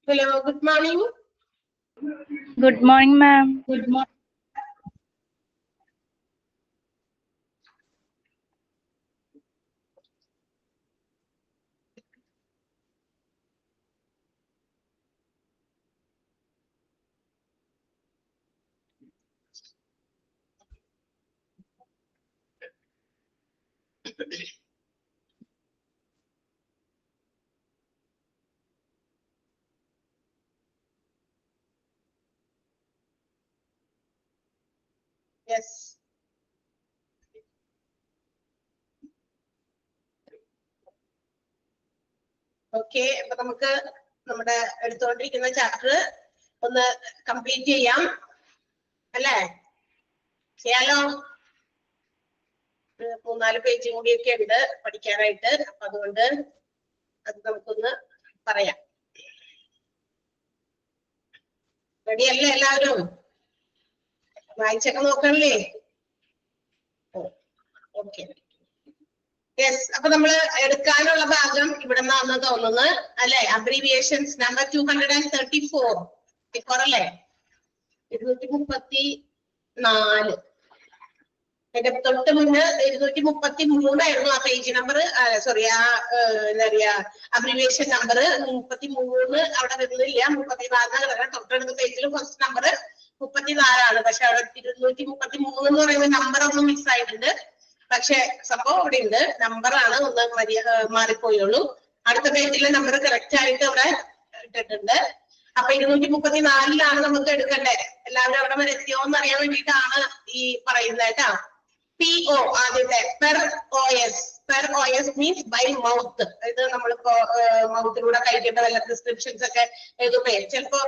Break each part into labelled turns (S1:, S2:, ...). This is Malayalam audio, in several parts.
S1: Hello, good morning.
S2: Good morning, ma'am.
S1: Good morning. Yes. Okay, അപ്പൊ നമുക്ക് നമ്മുടെ എടുത്തുകൊണ്ടിരിക്കുന്ന ചാപ്റ്റർ ഒന്ന് കംപ്ലീറ്റ് ചെയ്യാം അല്ലേ? ചെയ്യാലോ? 3-4 പേജും കൂടിയൊക്കെ ഉണ്ട് പഠിക്കാനായിട്ട്. അപ്പൊ അതുകൊണ്ട് അത് നമുക്കൊന്ന് പറയാം. റെഡി അല്ലേ എല്ലാവരും? വായിച്ചൊക്കെ നോക്കണല്ലേ? ഓക്കെ. യെസ്, അപ്പൊ നമ്മള് എടുക്കാനുള്ള ഭാഗം ഇവിടെ നിന്നാണ് തോന്നുന്നത് അല്ലെ? അബ്രീവിയേഷൻസ് നമ്പർ 234 അല്ലേ? 234. എന്റെ തൊട്ട് മുന്നേ 233 ആയിരുന്നു ആ പേജ് നമ്പർ. സോറി, ആ എന്താ പറയാ അബ്രീവിയേഷൻ നമ്പർ 33 അവിടെ വരുന്നില്ല, 34 തൊട്ടടുത്ത പേജിൽ ഫസ്റ്റ് നമ്പർ 34 പക്ഷെ അവിടെ 233 എന്ന് പറയുന്ന നമ്പർ ഒന്ന് മിസ് ആയിട്ടുണ്ട്. പക്ഷെ സംഭവം അവിടെ ഉണ്ട്, നമ്പറാണ് ഒന്ന് മാറിപ്പോയുള്ളൂ. അടുത്ത പേജിലെ നമ്പർ കറക്റ്റ് ആയിട്ട് അവിടെ ഇട്ടിട്ടുണ്ട്. അപ്പൊ 234 നമുക്ക് എടുക്കണ്ടേ? എല്ലാവരും അവിടെ വരെ എത്തിയോ എന്ന് അറിയാൻ വേണ്ടിയിട്ടാണ് ഈ പറയുന്നത് കേട്ടാ. PO ആദ്യത്തെ per OS means by mouth. ഇത് നമ്മളിപ്പോ മൗത്തിലൂടെ കഴിക്കേണ്ട വല്ല പ്രിസ്ക്രിപ്ഷൻസ് ഒക്കെ എഴുതുമ്പോ ചിലപ്പോ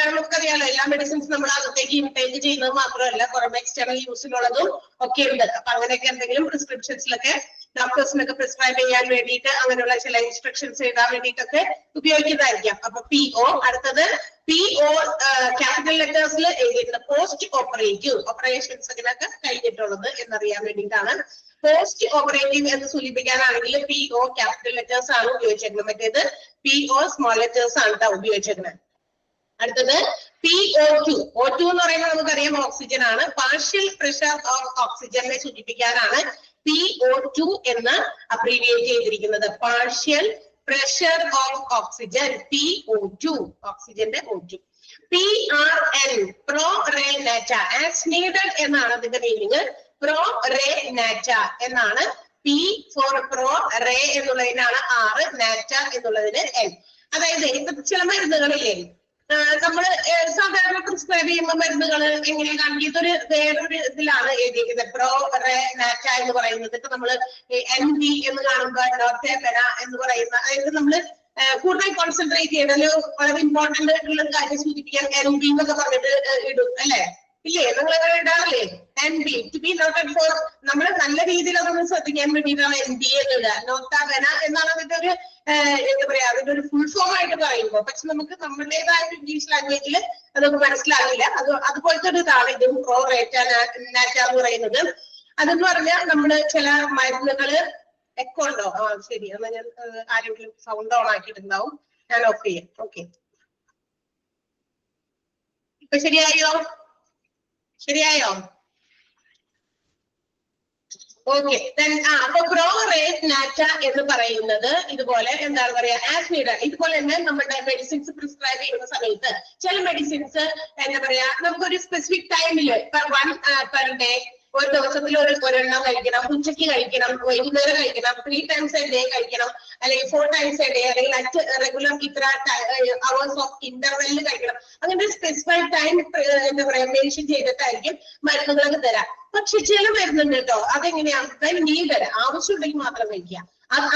S1: നമുക്കറിയാലോ, എല്ലാ മെഡിസിൻസ് നമ്മൾ അകത്തേക്ക് ഇൻടേക്ക് ചെയ്യുന്നത് മാത്രമല്ല, കുറെ എക്സ്റ്റേണൽ യൂസിനുള്ളതും ഒക്കെ ഉണ്ട്. അപ്പൊ അങ്ങനെയൊക്കെ എന്തെങ്കിലും പ്രിസ്ക്രിപ്ഷൻസിലൊക്കെ ഡോക്ടേഴ്സിനൊക്കെ പ്രിസ്ക്രൈബ് ചെയ്യാൻ വേണ്ടിയിട്ട് അങ്ങനെയുള്ള ചില ഇൻസ്ട്രക്ഷൻസ് എഴുതാൻ വേണ്ടിയിട്ടൊക്കെ ഉപയോഗിക്കുന്നതായിരിക്കാം. അപ്പൊ PO. അടുത്തത് PO ക്യാപിറ്റൽ ലെറ്റേഴ്സിൽ എഴുതിയിട്ടുണ്ട്. പോസ്റ്റ് ഓപ്പറേറ്റീവ് ഓപ്പറേഷൻസ് അങ്ങനെയൊക്കെ കഴിഞ്ഞിട്ടുള്ളത് എന്നറിയാൻ വേണ്ടിയിട്ടാണ്. പോസ്റ്റ് ഓപ്പറേറ്റീവ് എന്ന് സൂചിപ്പിക്കാനാണെങ്കിൽ PO ക്യാപിറ്റൽ ലെറ്റേഴ്സ് ആണ് ഉപയോഗിച്ചിരിക്കുന്നത്. മറ്റേത് PO സ്മോൾ ലെറ്റേഴ്സ് ആണ് ഉപയോഗിച്ചിരിക്കുന്നത്. അടുത്തത് PO2. O2 എന്ന് പറയുന്നത് നമുക്കറിയാം ഓക്സിജൻ ആണ്. പാർഷ്യൽ പ്രഷർ ഓഫ് ഓക്സിജനെ സൂചിപ്പിക്കാനാണ് PO2 എന്ന് അബ്രീവിയേറ്റ് ചെയ്തിരിക്കുന്നത്. Partial pressure of oxygen PO2, ഓക്സിജന്റെ O2. PRN pro re nata as needed എന്നാണ് അതിന്റെ മീനിങ്. പ്രോ റേ നാറ്റ എന്നാണ്. P ഫോർ പ്രോ, റേ എന്നുള്ളതിനാണ് R, നാറ്റ എന്നുള്ളതിന് N. അതായത് ഇപ്പൊ ചില മരുന്നുകളില്ലേ നമ്മള് സാധാരണ പ്രിസ്ക്രൈബ് ചെയ്യുന്ന മരുന്നുകൾ എങ്ങനെയാണ് കാണിക്കുന്നത്? വേറൊരു ഇതിലാണ് എഴുതിയിരിക്കുന്നത്. പ്രോ റേ നാറ്റ എന്ന് പറയുന്നത്. ഇപ്പൊ നമ്മള് NB എന്ന് കാണുമ്പോ നോർത്തേപെന എന്ന് പറയുന്ന, അതായത് നമ്മള് കൂടുതൽ കോൺസെൻട്രേറ്റ് ചെയ്യണല്ലോ, വളരെ ഇമ്പോർട്ടന്റ് ആയിട്ടുള്ള കാര്യം സൂചിപ്പിക്കാൻ NB എന്നൊക്കെ പറഞ്ഞിട്ട് ഇടും അല്ലെ? ഇല്ലേ? നിങ്ങൾ അങ്ങനെ ഇടാറില്ലേ? NB to be noted for. നമ്മൾ നല്ല രീതിയിൽ അതൊന്ന് ശ്രദ്ധിക്കാൻ വേണ്ടിയിട്ടാണ് NB എന്നിടുക. നോർത്തേപെന എന്നാണ് അതിന്റെ ഒരു എന്താ പറയാ, അതിന്റെ ഒരു ഫുൾ ഫോം ആയിട്ട് പറയുമ്പോൾ. പക്ഷെ നമുക്ക് നമ്മുടേതായ ഇംഗ്ലീഷ് ലാംഗ്വേജിൽ അതൊക്കെ മനസ്സിലാവില്ല. അതുപോലത്തെ ഒരു ഇതാണ് ഇതും പ്രോ റേറ്റ നാറ്റ എന്ന് പറയുന്നത്. അതെന്ന് പറഞ്ഞാൽ നമ്മള് ചില മരുന്നുകള് എക്കോ ഉണ്ടോ? ശരി, എന്നാൽ ഞാൻ ആരെങ്കിലും സൗണ്ട് ഓൺ ആക്കിയിട്ടുണ്ടാവും, ഞാൻ ഓഫ് ചെയ്യാം. ഓക്കെ, ഇപ്പൊ ശരിയായോ? ഓക്കെ. അപ്പൊ പ്രോ റേ നാറ്റ എന്ന് പറയുന്നത് ഇതുപോലെ എന്താണ് പറയാ, ആസ് നീഡഡ്. ഇതുപോലെ തന്നെ നമ്മുടെ മെഡിസിൻസ് പ്രിസ്ക്രൈബ് ചെയ്യുന്ന സമയത്ത് ചില മെഡിസിൻസ് എന്താ പറയാ, നമുക്കൊരു സ്പെസിഫിക് ടൈമില് പെർ ഡേ, ഒരു ദിവസത്തിൽ ഒരെണ്ണം കഴിക്കണം, ഉച്ചയ്ക്ക് കഴിക്കണം, വൈകുന്നേരം കഴിക്കണം, 3 times a day കഴിക്കണം, അല്ലെങ്കിൽ 4 times a day, അല്ലെങ്കിൽ അറ്റ് റെഗുലർ ഇത്ര അവേഴ്സ് ഓഫ് ഇന്റർവെല്ലിൽ കഴിക്കണം. അങ്ങനെ ഒരു സ്പെസിഫൈഡ് ടൈം എന്താ പറയാ മെൻഷൻ ചെയ്തിട്ടായിരിക്കും മരുന്നുകളൊക്കെ തരാം. പക്ഷെ ചില മരുന്നുണ്ട് കേട്ടോ, അതെങ്ങനെയാണ് നീഡഡ്, ആവശ്യമുണ്ടെങ്കിൽ മാത്രം കഴിക്കുക.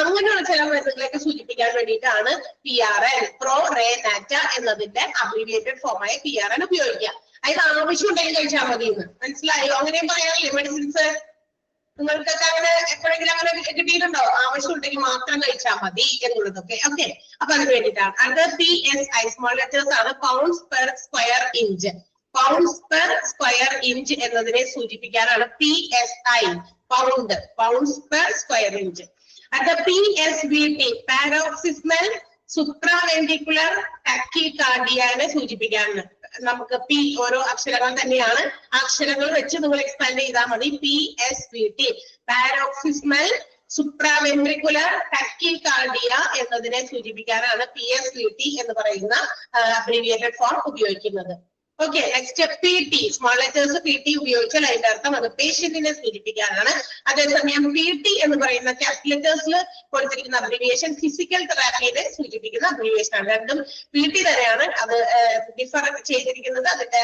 S1: അങ്ങനെയുള്ള ചില മരുന്നുകളൊക്കെ സൂചിപ്പിക്കാൻ വേണ്ടിയിട്ടാണ് PRN പ്രോ റേ നാറ്റ എന്നതിന്റെ അബ്രീവിയേറ്റഡ് ഫോമായ PRN ഉപയോഗിക്കുക. അതിന് ആവശ്യമുണ്ടെങ്കിൽ കഴിച്ചാൽ മതി എന്ന്. മനസ്സിലായോ? അങ്ങനെയും പറയാറില്ലേ മെഡിസിൻസ്? നിങ്ങൾക്കൊക്കെ അങ്ങനെ എപ്പോഴെങ്കിലും അങ്ങനെ കിട്ടിയിട്ടുണ്ടോ? ആവശ്യമുണ്ടെങ്കിൽ മാത്രം കഴിച്ചാൽ മതി എന്നുള്ളതൊക്കെ. ഓക്കെ, അപ്പൊ അതിന് വേണ്ടിയിട്ടാണ്. അത് PSI സ്മോൾ ലെറ്റേഴ്സ് ആണ്. Pounds per square inch. Pounds per square inch എന്നതിനെ സൂചിപ്പിക്കാനാണ് PSI, pounds per square inch. അത് PSVT പാരോക്സിസ്മൽ സുപ്രാവെൻട്രിക്കുലർ ടാക്കികാർഡിയനെ സൂചിപ്പിക്കാനാണ്. നമുക്ക് പി ഓരോ അക്ഷരങ്ങൾ തന്നെയാണ്, അക്ഷരങ്ങൾ വെച്ച് നിങ്ങൾ എക്സ്പാൻഡ് ചെയ്താൽ മതി. PSVT പാരോക്സിസ്മൽ സുപ്രാവെൻട്രിക്കുലർ ടാക്കികാർഡിയ എന്നതിനെ സൂചിപ്പിക്കാനാണ് PSVT എന്ന് പറയുന്ന അബ്രീവിയേറ്റഡ് ഫോം ഉപയോഗിക്കുന്നത്. Okay, next PT, small letters PT ഉപയോഗിച്ചാൽ അതിന്റെ അർത്ഥം അത് പേഷ്യന്റിനെ സൂചിപ്പിക്കാനാണ്. അതേസമയം PT എന്ന് പറയുന്ന ക്യാപിറ്റൽ ലെറ്റേഴ്സിൽ കൊടുത്തിരിക്കുന്ന അബ്രീവിയേഷൻ ഫിസിക്കൽ തെറാപ്പിയെ സൂചിപ്പിക്കുന്ന അബ്രീവിയേഷൻ ആണ്. രണ്ടും PT തന്നെയാണ്, അത് ഡിഫർ ചെയ്തിരിക്കുന്നത് അതിന്റെ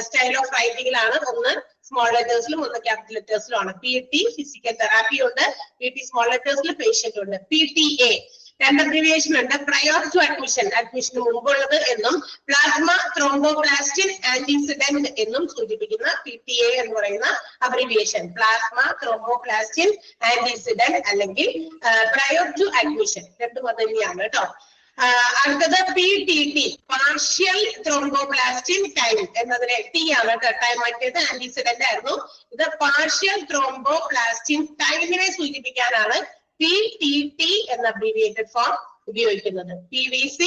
S1: സ്റ്റൈൽ ഓഫ് റൈറ്റിംഗിലാണ്. ഒന്ന് സ്മോൾ ലെറ്റേഴ്സിലും ഒന്ന് ക്യാപിറ്റൽ ലെറ്റേഴ്സിലും ആണ്. PT ഫിസിക്കൽ തെറാപ്പി ഉണ്ട്, PT സ്മോൾ ലെറ്റേഴ്സിൽ പേഷ്യന്റ് ഉണ്ട്. PTA രണ്ട് അബ്രീവിയേഷൻ ഉണ്ട്. പ്രയോർ ടു അഡ്മിഷൻ, അഡ്മിഷന് മുമ്പുള്ളത് എന്നും പ്ലാസ്മ ത്രോംബോപ്ലാസ്റ്റിൻ ആന്റിസിഡന്റ് എന്നും സൂചിപ്പിക്കുന്ന PTA എന്ന് പറയുന്ന അബ്രീവിയേഷൻ. പ്ലാസ്മ ത്രോംബോപ്ലാസ്റ്റിൻ ആന്റിസിഡന്റ് അല്ലെങ്കിൽ പ്രയോർ ടു അഡ്മിഷൻ, രണ്ടും അത് തന്നെയാണ് കേട്ടോ. അടുത്തത് PTT, പാർഷ്യൽ ത്രോംബോപ്ലാസ്റ്റിൻ ടൈം എന്നതിനെ T ആണ് കേട്ടോ, ടൈം മറ്റേത് ആന്റിസിഡന്റ് ആയിരുന്നു. ഇത് പാർഷ്യൽ ത്രോംബോപ്ലാസ്റ്റിൻ ടൈമിനെ സൂചിപ്പിക്കാനാണ് PTT എന്ന അബ്രീവിയേറ്റഡ് ഫോം ഉപയോഗിക്കുന്നത്. PVC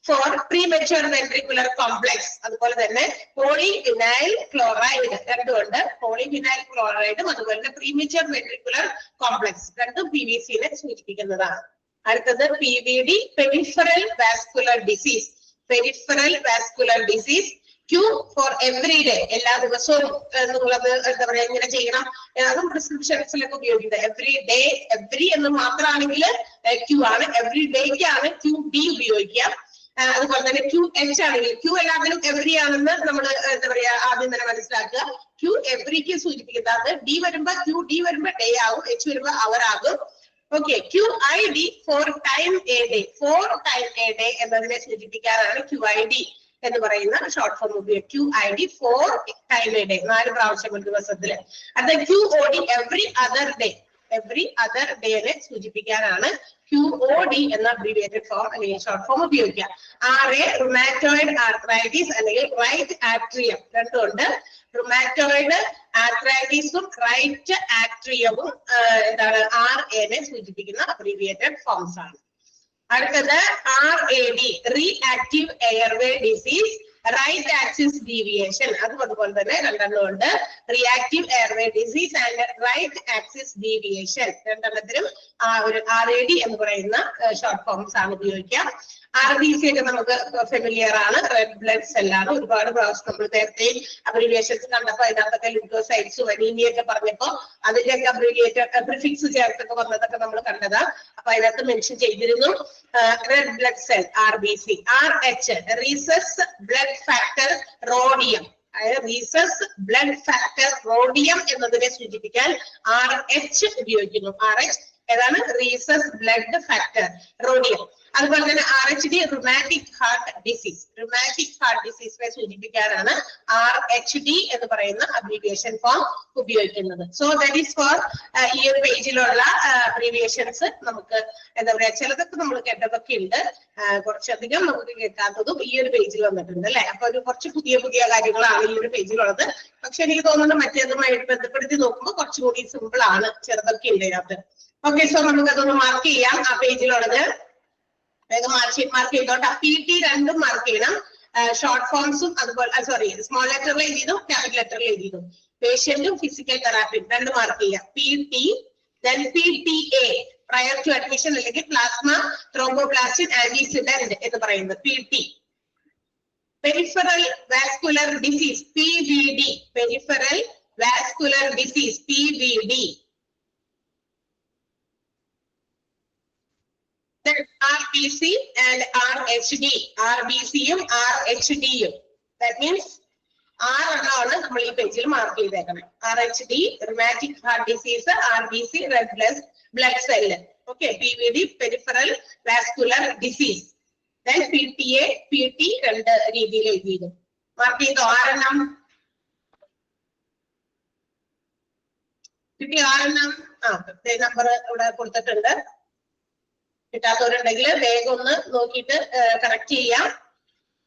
S1: for premature ventricular complex. അതുപോലെ തന്നെ പോളിവിനൈൽ ക്ലോറൈഡ് രണ്ടുമുണ്ട്, പോളിവിനൈൽ ക്ലോറൈഡും അതുപോലെ തന്നെ പ്രീമെച്യൂർ വെൻട്രിക്കുലർ കോംപ്ലക്സ് രണ്ടും PVCനെ സൂചിപ്പിക്കുന്നതാണ്. അടുത്തത് PVD, peripheral vascular disease. Peripheral vascular disease Q for every day, എല്ലാ ദിവസവും നിങ്ങളത് എന്താ പറയാ ഇങ്ങനെ ചെയ്യണം, അതും പ്രിസ്ക്രിപ്ഷൻസിലൊക്കെ ഉപയോഗിക്കുന്നത്. എവറി ഡേ, എവറി എന്ന് മാത്രമാണെങ്കിൽ Q ആണ്, എവറി ഡേക്കാണ് QD ഉപയോഗിക്കുക. അതുപോലെ തന്നെ QH ആണെങ്കിൽ Q എല്ലാത്തിനും എവറി ആണെന്ന് നമ്മൾ എന്താ പറയാ ആദ്യം തന്നെ മനസ്സിലാക്കുക. Q എവറിക്ക് സൂചിപ്പിക്കുന്നത്, അത് D വരുമ്പോ QD വരുമ്പോ ഡേ ആകും, H വരുമ്പോ അവർ ആകും. Okay, QID four time a day, four time a day എന്നതിനെ സൂചിപ്പിക്കാനാണ് QID എന്ന് പറയുന്ന ഷോർട്ട് ഫോം ഉപയോഗിക്കുക. QID four time a day, 4 പ്രാവശ്യം ഒരു ദിവസത്തില്. അത് QOD every other day, every other ഡേനെ സൂചിപ്പിക്കാനാണ് QOD എന്ന അബ്രീവിയേറ്റഡ് ഫോം അല്ലെങ്കിൽ ഷോർട്ട് ഫോം ഉപയോഗിക്കുക. RA, റുമാറ്റോയിഡ് ആർത്രൈറ്റിസ് അല്ലെങ്കിൽ റൈറ്റ് ആട്രിയം രണ്ടുമുണ്ട്. റുമാറ്റോയിഡ് ആർത്രൈറ്റിസും റൈറ്റ് ആട്രിയവും എന്താണ് RAനെ സൂചിപ്പിക്കുന്ന അബ്രീവിയേറ്റഡ് ഫോംസ് ആണ്. അടുത്തത് RAD, reactive airway disease, right axis deviation. അതുപോലെ തന്നെ രണ്ടെണ്ണം ഉണ്ട്, reactive airway disease and right axis deviation. രണ്ടെണ്ണത്തിനും ഒരു RAD എന്ന് പറയുന്ന ഷോർട്ട് ഫോംസ് ആണ് ഉപയോഗിക്കുക. RBC ഒക്കെ നമുക്ക് ഫെമിലിയർ ആണ്, റെഡ് ബ്ലഡ് സെല്ലാണ്. ഒരുപാട് പ്രാവശ്യം നമ്മൾ നേരത്തെ അബ്രീവിയേഷൻസ് കണ്ടപ്പോ അതിനകത്തൊക്കെ ലുക്കോസൈറ്റ്സും അനീമിയ ഒക്കെ പറഞ്ഞപ്പോ അതിന്റെയൊക്കെ അബ്രീവിയേറ്റഡ് പ്രിഫിക്സ് ചേർത്തൊക്കെ വന്നതൊക്കെ നമ്മൾ കണ്ടതാ. അപ്പൊ അതിനകത്ത് മെൻഷൻ ചെയ്തിരുന്നു red blood cell RBC. RH, rhesus blood factor rhodium, അതായത് റീസസ് ബ്ലഡ് ഫാക്ടർ റോഡിയം എന്നതിനെ സൂചിപ്പിക്കാൻ RH ഉപയോഗിക്കുന്നു. RH ഏതാണ്? Rhesus blood factor rhodium. അതുപോലെ തന്നെ RHD, rheumatic heart disease, rheumatic heart ഡിസീസിനെ സൂചിപ്പിക്കാനാണ് RHD എന്ന് പറയുന്ന അബ്രീവിയേഷൻ ഫോം ഉപയോഗിക്കുന്നത്. സോ ദാറ്റ് ഈസ് ഫോർ ഈ ഒരു പേജിലുള്ള അബ്രീവിയേഷൻസ്. നമുക്ക് എന്താ പറയാ ചിലതൊക്കെ നമ്മൾ കേട്ടതൊക്കെ ഉണ്ട്, കുറച്ചധികം നമുക്ക് കേൾക്കാത്തതും ഈ ഒരു പേജിൽ വന്നിട്ടുണ്ട് അല്ലെ. അപ്പൊ ഒരു കുറച്ച് പുതിയ പുതിയ കാര്യങ്ങളാണ് ഈ ഒരു പേജിലുള്ളത്. പക്ഷെ എനിക്ക് തോന്നുന്നു മറ്റേതുമായിട്ട് ബന്ധപ്പെടുത്തി നോക്കുമ്പോൾ കുറച്ചുകൂടി സിമ്പിൾ ആണ്, ചെറുതൊക്കെ ഉണ്ട് ഇതിനകത്ത്. ഓക്കെ, സോ നമുക്ക് അതൊന്ന് മാർക്ക് ചെയ്യാം. ആ പേജിലുള്ളത് വേഗം മാർക്ക് ചെയ്തോട്ടെ. PT രണ്ടും മാർക്ക് ചെയ്യണം, ഷോർട്ട് ഫോംസും അതുപോലെ സോറി സ്മോൾ ലെറ്ററിൽ എഴുതിയതും ക്യാപിറ്റൽ ലെറ്ററിൽ എഴുതിയതും. പേഷ്യന്റും ഫിസിക്കൽ തെറാപ്പിയും രണ്ടും മാർക്ക് ചെയ്യാം. PT, then PTA, prior to admission അല്ലെങ്കിൽ പ്ലാസ്മ ത്രോംബോപ്ലാസ്റ്റിൻ ആന്റിസിഡന്റ് എന്ന് പറയുന്നത് PT. Peripheral vascular disease PVD, peripheral vascular disease PVD. Then RBC and RHD, RBCയും RHDയും. That means R എന്നാണ് നമ്മൾ ഈ പേജിൽ മാർക്ക് ചെയ്തേക്കണം. RHD, rheumatic heart disease, RBC, red blood cell. Okay, PVD, peripheral vascular disease. Then PTA, PT രണ്ട് രീതിയിൽ എഴുതിയത് മാർക്ക് ചെയ്തോ. ആറെണ്ണം കിട്ടി? ആറെണ്ണം നമ്പർ ഇവിടെ കൊടുത്തിട്ടുണ്ട്. കിട്ടാത്തവരുണ്ടെങ്കിൽ വേഗം ഒന്ന് നോക്കിയിട്ട് കറക്റ്റ് ചെയ്യാം.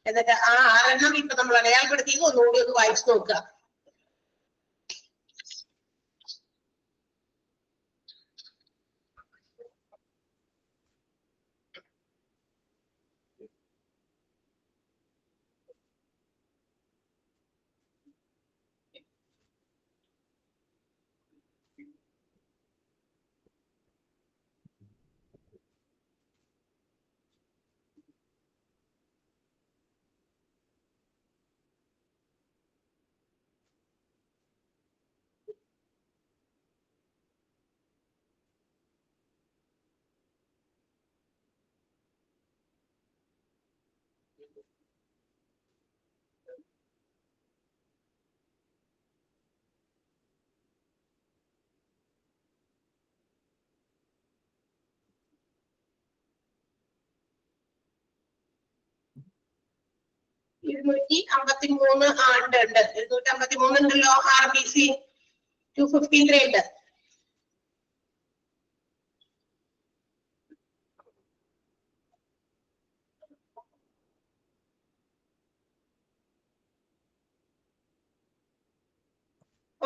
S1: എന്നിട്ട് ആ ആറെണ്ണം ഇപ്പൊ നമ്മൾ അടയാളപ്പെടുത്തിയത് ഒന്നുകൂടി ഒന്ന് വായിച്ചു നോക്കുക. 253 ഉണ്ട് 253 ഉണ്ടല്ലോ. RBC 253 ഉണ്ട്.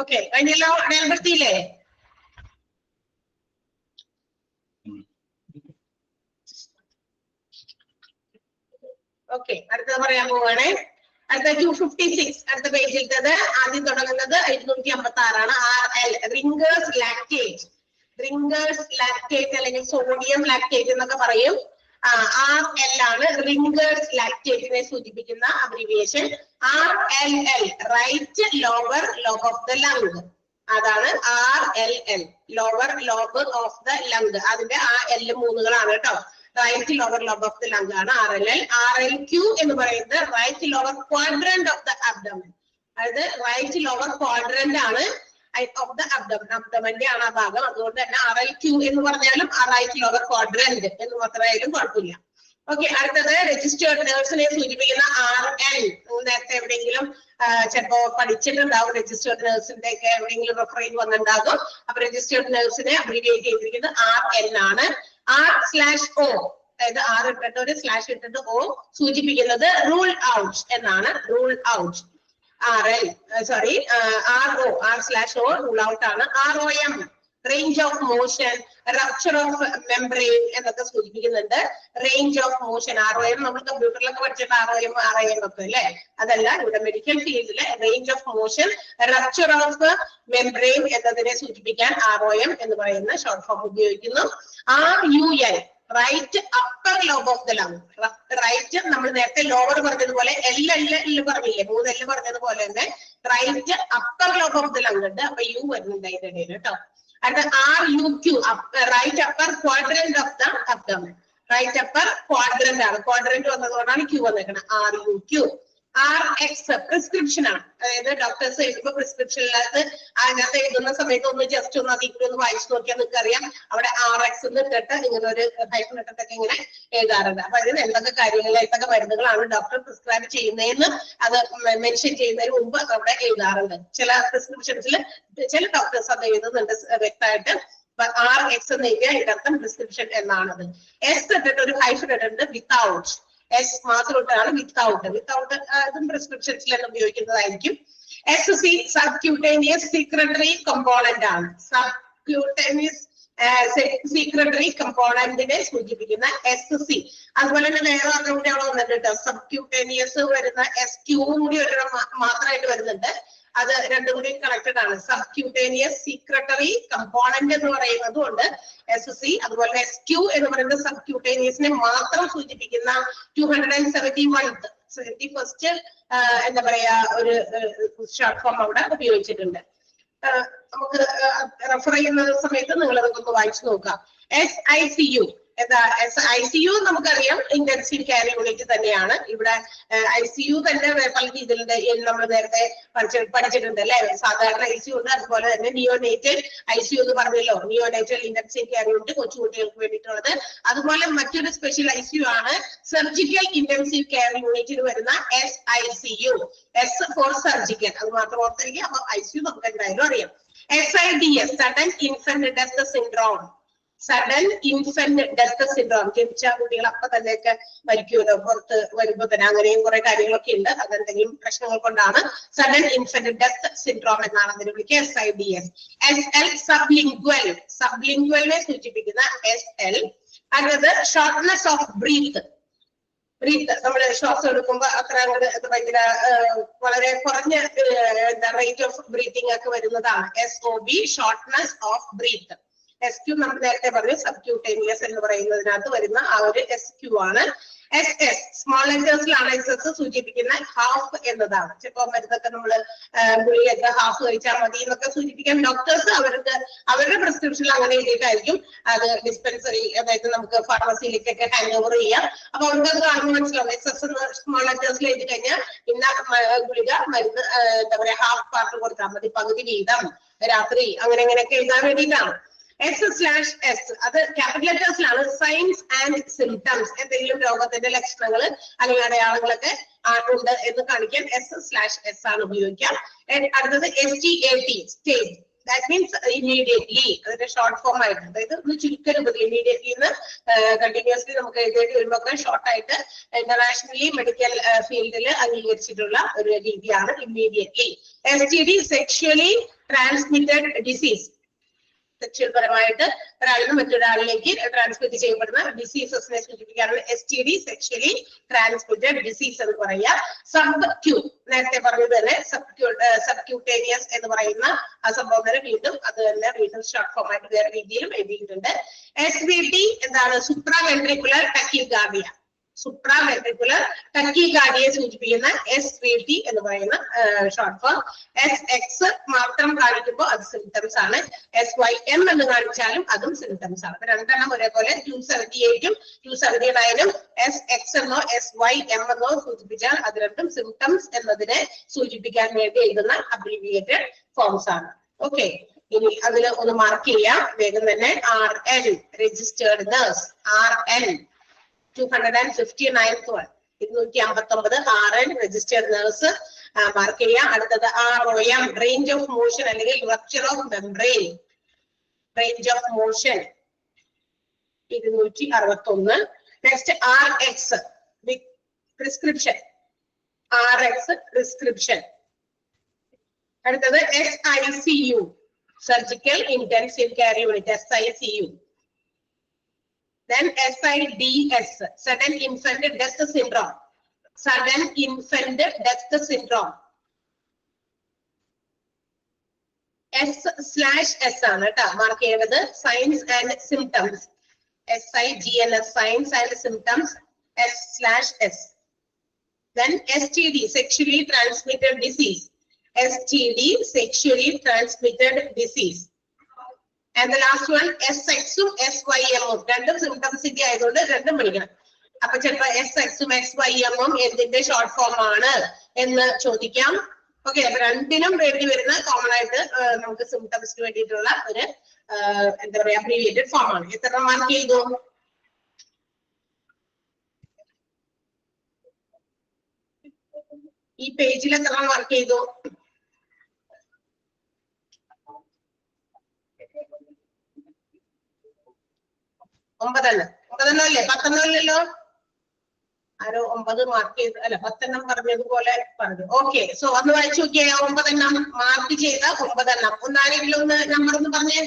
S1: ഓക്കെ, അതിനെല്ലാം അടയാളപ്പെടുത്തിയില്ലേ? ഓക്കെ, അടുത്തത് പറയാൻ പോവാണ്. അടുത്ത 256 അടുത്ത പേജിലത്തത് ആദ്യം തുടങ്ങുന്നത് 256 RL Ringer's lactate. Ringer's lactate അല്ലെങ്കിൽ സോഡിയം ലാക്ടേറ്റ് എന്നൊക്കെ പറയും. RL ആണ് റിംഗേഴ്സ് ലാക്ടേറ്റിനെ സൂചിപ്പിക്കുന്ന abbreviation. RLL right lower lobe of the lung. അതാണ് RLL lower lobe of the lung. അതിന്റെ ആ L മൂന്നുകളാണ് കേട്ടോ. Right lower lobe of the lung ആണ് RLL. RLQ എന്ന് പറയുന്നത് right lower quadrant of the abdomen. അതായത് റൈറ്റ് ലോവർ ക്വാഡ്രന്റ് ആണ് ഓഫ് ദ അബ്ഡമൻ. അബ്ഡമന്റെ ആണ് ആ ഭാഗം. അതുകൊണ്ട് തന്നെ RLQ എന്ന് പറഞ്ഞാലും റൈറ്റ് ലോവർ ക്വാഡ്രന്റ് എന്ന് മാത്രമായാലും കുഴപ്പമില്ല. ഓക്കെ, അടുത്തത് രജിസ്റ്റേർഡ് നേഴ്സിനെ സൂചിപ്പിക്കുന്ന RN. നേരത്തെ എവിടെയെങ്കിലും ചിലപ്പോ പഠിച്ചിട്ടുണ്ടാവും. രജിസ്റ്റേർഡ് നേഴ്സിന്റെ ഒക്കെ എവിടെയെങ്കിലും റെഫർ ചെയ്ത് വന്നിട്ടുണ്ടാകും. അപ്പൊ രജിസ്റ്റേർഡ് നേഴ്സിനെ അബ്രിവിയേറ്റ് ചെയ്തിരിക്കുന്നത് RN ആണ്. R/O അതായത് R ഇട്ടിട്ട് ഒരു സ്ലാഷ് ഇട്ടിട്ട് O സൂചിപ്പിക്കുന്നത് റൂൾ ഔട്ട് എന്നാണ്. Rule out. RL sorry RO R/O rule out ആണ്. ROM range of motion, rupture of membrane എന്നൊക്കെ സൂചിപ്പിക്കുന്നുണ്ട്. റേഞ്ച് ഓഫ് മോഷൻ ROM നമ്മൾ കമ്പ്യൂട്ടറിലൊക്കെ പഠിച്ചിട്ട് ROM RIM ഒക്കെ അല്ലെ, അതല്ല ഇവിടെ മെഡിക്കൽ ഫീൽഡിലെ range of motion, rupture of membrane എന്നതിനെ സൂചിപ്പിക്കാൻ ROM എന്ന് പറയുന്ന ഷോർട്ട് ഫോം ഉപയോഗിക്കുന്നു. RUL right upper lobe of the lung. Right നമ്മൾ നേരത്തെ ലോവർ പറഞ്ഞതുപോലെ L പറഞ്ഞില്ലേ, 3 L പറഞ്ഞതുപോലെ തന്നെ right upper lobe of the lung ഉണ്ട്. അപ്പൊ U വരുന്നുണ്ട് അതിന്റെ ഇടയിൽ കേട്ടോ. അടുത്ത RUQ right upper quadrant of the abdomen. Right upper quadrant ആണ്. ക്വാഡ്രന്റ് വന്നതുകൊണ്ടാണ് Q വന്നേക്കുന്നത്. RUQ. RX പ്രിസ്ക്രിപ്ഷൻ ആണ്. അതായത് ഡോക്ടേഴ്സ് എഴുതുമ്പോൾ പ്രിസ്ക്രിപ്ഷനിനകത്ത് അതിനകത്ത് എഴുതുന്ന സമയത്ത് ഒന്ന് ജസ്റ്റ് ഒന്ന് അതിൽ ഒന്ന് വായിച്ചു നോക്കിയാൽ നിങ്ങൾക്ക് അറിയാം. അവിടെ RX ഇട്ടിട്ട് ഇങ്ങനെ ഒരു ഹൈഫൻ ഇട്ടിട്ടൊക്കെ ഇങ്ങനെ എഴുതാറുണ്ട്. അപ്പൊ അതിന് എന്തൊക്കെ കാര്യങ്ങൾ എന്തൊക്കെ മരുന്നുകളാണ് ഡോക്ടർ പ്രിസ്ക്രൈബ് ചെയ്യുന്നതെന്ന് അത് മെൻഷൻ ചെയ്യുന്നതിന് മുമ്പ് അവിടെ എഴുതാറുണ്ട്. ചില പ്രിസ്ക്രിപ്ഷൻസിൽ ചില ഡോക്ടേഴ്സ് അത് എഴുതുന്നുണ്ട് വ്യക്തമായിട്ട്. RX എന്ന് എഴുതിയാൽ ഇതിനർത്ഥം പ്രിസ്ക്രിപ്ഷൻ എന്നാണത്. S ഇട്ടിട്ട് ഒരു ഹൈഫൻ ഇട്ടിട്ടുണ്ട് വിത്തൗട്ട്. S മാത്രം ഇട്ടാണ് വിത്തൗട്ട്. വിത്തൗട്ട് അതും പ്രിസ്ക്രിപ്ഷൻസിൽ തന്നെ ഉപയോഗിക്കുന്നതായിരിക്കും. SC സബ്ക്യൂട്ടേനിയസ് സീക്രട്ടറി കമ്പോണന്റ് ആണ്. സബ്ക്യൂട്ടേനിയസ് സീക്രട്ടറി കമ്പോണന്റിനെ സൂചിപ്പിക്കുന്ന SC. അതുപോലെ തന്നെ വേറെ അതും കൂടി അവിടെ വന്നിട്ടുണ്ട്. സബ്ക്യൂട്ടേനിയസ് വരുന്ന SQ കൂടി ഒരു മാത്രമായിട്ട് വരുന്നുണ്ട്. അത് രണ്ടും കൂടി കണക്റ്റഡ് ആണ്. സബ്ക്യൂട്ടേനിയസ് സീക്രട്ടറി കമ്പോണന്റ് എന്ന് പറയുന്നതും ഉണ്ട് SC. അതുപോലെ SQ എന്ന് പറയുന്നത് സബ്ക്യൂട്ടേനിയസിനെ മാത്രം സൂചിപ്പിക്കുന്ന 271st എന്താ പറയാ ഒരു ഷോർട്ട് ഫോം അവിടെ ഉപയോഗിച്ചിട്ടുണ്ട്. നമുക്ക് റെഫർ ചെയ്യുന്ന സമയത്ത് നിങ്ങൾ അതൊക്കെ ഒന്ന് വായിച്ചു നോക്കാം. SICU ICU നമുക്കറിയാം ഇന്റൻസീവ് കെയർ യൂണിറ്റ് തന്നെയാണ്. ഇവിടെ ICU തന്നെ പല രീതിയിലുണ്ട്. നമ്മൾ നേരത്തെ പഠിച്ചിട്ടുണ്ട് അല്ലെ. സാധാരണ ICU ഉണ്ട്, അതുപോലെ തന്നെ നിയോനേറ്റൽ ICU എന്ന് പറഞ്ഞല്ലോ. നിയോനേറ്റൽ ഇന്റൻസീവ് കെയർ യൂണിറ്റ് കൊച്ചുകുട്ടികൾക്ക് വേണ്ടിയിട്ടുള്ളത്. അതുപോലെ മറ്റൊരു സ്പെഷ്യൽ ICU ആണ് സർജിക്കൽ ഇന്റൻസീവ് കെയർ യൂണിറ്റിൽ വരുന്ന SICU. S ഫോർ സർജിക്കൽ, അത് മാത്രം ഓർത്തിരിക്കുക. അപ്പൊ ICU നമുക്ക് എന്തായാലും അറിയാം. SIDS sudden infant death syndrome. Sudden infant death syndrome. ജനിച്ച കുട്ടികൾ അപ്പൊ തന്നെയൊക്കെ മരിക്കുമല്ലോ പുറത്ത് വരുമ്പോ തന്നെ. അങ്ങനെയും കുറെ കാര്യങ്ങളൊക്കെ ഉണ്ട്. അതെന്തെങ്കിലും പ്രശ്നങ്ങൾ കൊണ്ടാണ്. സഡൻ ഇൻഫന്റ് ഡെത്ത് സിൻഡ്രോം എന്നാണ് അതിന് വിളിക്കുക. SIDS. SL sublingual. സബ്ലിംഗ്വലിനെ സൂചിപ്പിക്കുന്ന SL. അടുത്തത് ഷോർട്ട്നെസ് ഓഫ് ബ്രീത്ത്. നമ്മൾ ശ്വാസം എടുക്കുമ്പോ അത്ര അങ്ങോട്ട് ഭയങ്കര വളരെ കുറഞ്ഞ റേറ്റ് ഓഫ് ബ്രീത്തിങ് ഒക്കെ വരുന്നതാണ്. SOB shortness of breath. SQ നമ്മൾ നേരത്തെ പറഞ്ഞു സബ്ക്യൂട്ടേനിയസ് എന്ന് പറയുന്നതിനകത്ത് വരുന്ന ആ ഒരു SQ ആണ്. SS സ്മോൾ ലെറ്റേഴ്സിലാണ് SS സൂചിപ്പിക്കുന്ന ഹാഫ് എന്നതാണ്. ചിലപ്പോൾ മരുന്നൊക്കെ നമ്മൾ ഗുളികയൊക്കെ ഹാഫ് കഴിച്ചാൽ മതി എന്നൊക്കെ സൂചിപ്പിക്കാൻ ഡോക്ടേഴ്സ് അവരുടെ പ്രിസ്ക്രിപ്ഷനിൽ അങ്ങനെ എഴുതിയിട്ടായിരിക്കും അത് ഡിസ്പെൻസറി, അതായത് നമുക്ക് ഫാർമസിയിലേക്കൊക്കെ ഹാൻഡ് ഓവർ ചെയ്യാം. അപ്പൊ അവർക്ക് അത് കാണുമ്പോൾ മനസ്സിലാവും SS എന്ന് സ്മോൾ ലെറ്റേഴ്സിൽ എഴുതി കഴിഞ്ഞാൽ ഇന്ന ഗുളിക മരുന്ന് എന്താ പറയാ ഹാഫ് പാർട്ട് കൊടുത്താൽ മതി, പകുതി വീതം രാത്രി, അങ്ങനെ അങ്ങനെയൊക്കെ എഴുതാൻ വേണ്ടിയിട്ടാണ്. S/S അത് ക്യാപിറ്റൽ ലെറ്റേഴ്സിലാണ്. സൈൻസ് ആൻഡ് സിംറ്റംസ്, എന്തെങ്കിലും രോഗത്തിന്റെ ലക്ഷണങ്ങൾ അല്ലെങ്കിൽ അടയാളങ്ങളൊക്കെ ഉണ്ട് എന്ന് കാണിക്കാൻ S/S ആണ് ഉപയോഗിക്കുക. അടുത്തത് STAT state, that means immediately, അതിന്റെ ഷോർട്ട് ഫോം ആയിട്ട്, അതായത് ഒന്ന് ചുരുക്കരുത് ഇമ്മീഡിയറ്റ്ലി എന്ന് കണ്ടിന്യൂസ്ലി നമുക്ക് എഴുതേണ്ടി വരുമ്പോൾ ഷോർട്ട് ആയിട്ട് ഇന്റർനാഷണലി മെഡിക്കൽ ഫീൽഡിൽ അംഗീകരിച്ചിട്ടുള്ള ഒരു രീതിയാണ് immediately. STD sexually transmitted disease, sexual പരമായിട്ട് ഒരാളിൽ നിന്ന് മറ്റൊരാളിലേക്ക് ട്രാൻസ്മിറ്റ് ചെയ്യപ്പെടുന്ന ഡിസീസസിനെ സൂചിപ്പിക്കാനാണ് STD സെക്ഷലി ട്രാൻസ്മിറ്റഡ് ഡിസീസ് എന്ന് പറയുക. സബ്ക്യൂ നേരത്തെ പറഞ്ഞത് തന്നെ സബ്ക്യൂട്ടേനിയസ് എന്ന് പറയുന്ന ആ സംഭവം തന്നെ വീണ്ടും ഷോർട്ട് ഫോം ആയിട്ട് വേറെ രീതിയിലും എഴുതിയിട്ടുണ്ട്. SVT എന്താണ്? സുപ്രാവെൻട്രിക്കുലർ ടക്കികാർഡിയ, സുപ്രാവെൻട്രിക്കുലർ ടക്കികാർഡിയെ സൂചിപ്പിക്കുന്ന SVT എന്ന് പറയുന്ന ഷോർട്ട് ഫോം. SX മാത്രം കാണിക്കുമ്പോൾ അത് സിംറ്റംസ് ആണ്. SYM എന്ന് കാണിച്ചാലും അതും സിംറ്റംസ് ആണ്. രണ്ടെണ്ണം ഒരേപോലെ 278ഉം 279ഉം SX എന്നോ SYM എന്നോ സൂചിപ്പിച്ചാൽ അത് രണ്ടും സിംറ്റംസ് എന്നതിനെ സൂചിപ്പിക്കാൻ വേണ്ടി എഴുതുന്ന അബ്രീവിയേറ്റഡ് ഫോംസ് ആണ്. ഓക്കെ, ഇനി അതിൽ ഒന്ന് മാർക്ക് ചെയ്യാം വേഗം തന്നെ. RN registered nurse, RN 259th one 259 RN registered nurse mark ചെയ്യാം. അടുത്തത് ROM റേഞ്ച് ഓഫ് മോഷൻ അല്ലെങ്കിൽ rupture of membrane, range of motion 261. Next RX prescription, RX prescription. അടുത്തത് SICU surgical intensive care unit, SICU. Then SIDS sudden infant death syndrome, sudden infant death syndrome. S/S ആണ് കേട്ടോ മാർക്ക് ചെയ്യേണ്ടത്. Science and symptoms, SIGNS science and symptoms, S/S. Then STD sexually transmitted disease, STD sexually transmitted disease. And the last one SX-ഉം SYM-ഉം രണ്ടും സിംറ്റംസിന്റെ ആയതുകൊണ്ട് രണ്ടും പഠിക്കണം. അപ്പൊ ചിലപ്പോ SX-ഉം SYM-ഉം എന്തിന്റെ ഷോർട്ട് ഫോം ആണ് എന്ന് ചോദിക്കാം. ഓക്കെ, അപ്പൊ രണ്ടിനും വേണ്ടി വരുന്ന കോമൺ ആയിട്ട് നമുക്ക് സിംറ്റംസിന് വേണ്ടിയിട്ടുള്ള ഒരു എന്താ പറയാ അബ്രീവിയേറ്റഡ് ഫോം ആണ്. എത്ര മാർക്ക് ചെയ്തു? ഈ പേജിൽ എത്ര മാർക്ക് ചെയ്തു? 9 അല്ലേ? 10 അല്ലല്ലോ? ആരോ 9 മാർക്ക് ചെയ്ത്, അല്ല 10 പറഞ്ഞതുപോലെ പറഞ്ഞു. ഓക്കെ, സോ ഒന്ന് വായിച്ചു നോക്കിയേ. 9 മാർക്ക് ചെയ്ത 9. ഒന്നാരെങ്കിലും ഒന്ന് നമ്പർ ഒന്ന് പറഞ്ഞേ.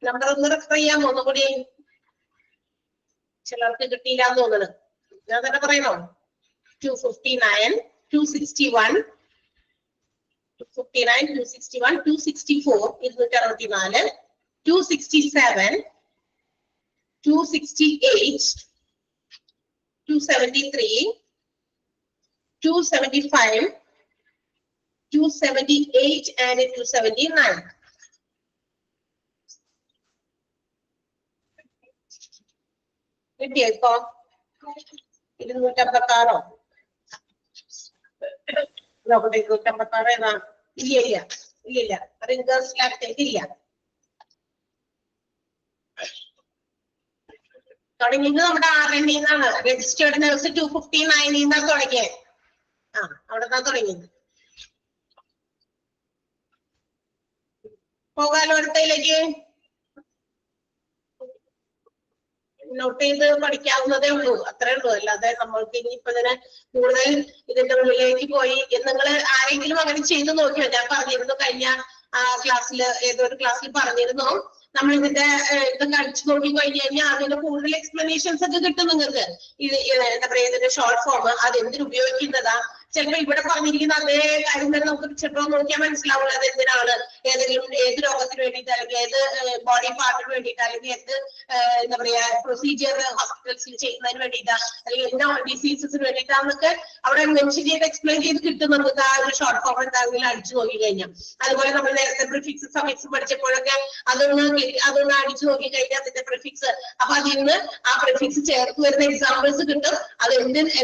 S1: നമ്പർ ഒന്ന് റെഫർ ചെയ്യാമോ ഒന്നുകൂടി? ചിലർക്ക് കിട്ടിയില്ല എന്ന് തോന്നുന്നു. ഞാൻ തന്നെ പറയണോ? 259, 261, 259, 261, 264, 264, 267, 268, 273, 275, 278 and 279. കിട്ടിയോ ഇപ്പൊ? 256 നോക്കട്ടെ. 256 ഏതാ? ഇല്ല റിംഗേഴ്സ് ലാപ്റ്റേറ്റ് ഇല്ല. തുടങ്ങിയത് നമ്മുടെ RN ന്നാണ്. രജിസ്റ്റേർഡ് നഴ്സ് 259 തുടങ്ങിയത്. അവിടെ നിന്നാ തുടങ്ങിയത്. പോകാലോ അടുത്തയിലേക്ക്. നോട്ട് ചെയ്ത് പഠിക്കാവുന്നതേ ഉള്ളൂ, അത്രേ ഉള്ളൂ. അല്ലാതെ നമ്മൾക്ക് ഇനിയിപ്പോ ഇതിനെ കൂടുതൽ ഇതിന്റെ ഉള്ളിലേക്ക് പോയി നിങ്ങൾ ആരെങ്കിലും അങ്ങനെ ചെയ്തു നോക്കിയോ? ഞാൻ പറഞ്ഞിരുന്നു കഴിഞ്ഞ ക്ലാസ്സിൽ, ഏതൊരു ക്ലാസ്സിൽ പറഞ്ഞിരുന്നു, നമ്മൾ ഇതിന്റെ ഇത് കഴിച്ചു നോക്കി കഴിഞ്ഞു കഴിഞ്ഞാൽ അതിന് കൂടുതൽ എക്സ്പ്ലനേഷൻസ് ഒക്കെ കിട്ടും നിങ്ങൾക്ക്. ഇത് എന്താ പറയാ, ഇതിന്റെ ഷോർട്ട് ഫോം, അത് എന്തിനു ഉപയോഗിക്കുന്നതാ, ചിലപ്പോൾ ഇവിടെ പറഞ്ഞിരിക്കുന്ന അതേ കാര്യം തന്നെ നമുക്ക് ചിലപ്പോൾ നോക്കിയാൽ മനസ്സിലാവില്ല അത് എന്തിനാണ്, ഏത് രോഗത്തിന് വേണ്ടിയിട്ട്, അല്ലെങ്കിൽ ഏത് ബോഡി പാർട്ടിന് വേണ്ടിയിട്ട്, അല്ലെങ്കിൽ ഏത് എന്താ പറയാ പ്രൊസീജിയർ ഹോസ്പിറ്റൽസിൽ ചെയ്യുന്നതിന് വേണ്ടിയിട്ടാ, അല്ലെങ്കിൽ എല്ലാ ഡിസീസസിന് വേണ്ടിയിട്ടാന്നൊക്കെ അവിടെ മെൻഷൻ ചെയ്ത് എക്സ്പ്ലെയിൻ ചെയ്ത് കിട്ടും നമുക്ക് ആ ഒരു ഷോർട്ട് ഫോം എന്താണെങ്കിലും അടിച്ചു നോക്കി കഴിഞ്ഞാൽ. അതുപോലെ നമ്മൾ നേരത്തെ പ്രിഫിക്സ് സഫിക്സ് പഠിച്ചപ്പോഴൊക്കെ അതൊന്ന് അടിച്ചു നോക്കി കഴിഞ്ഞാൽ അതിന്റെ പ്രിഫിക്സ്, അപ്പൊ അതിൽ നിന്ന് ആ പ്രിഫിക്സ് ചേർത്ത് വരുന്ന എക്സാമ്പിൾസ് കിട്ടും. അത്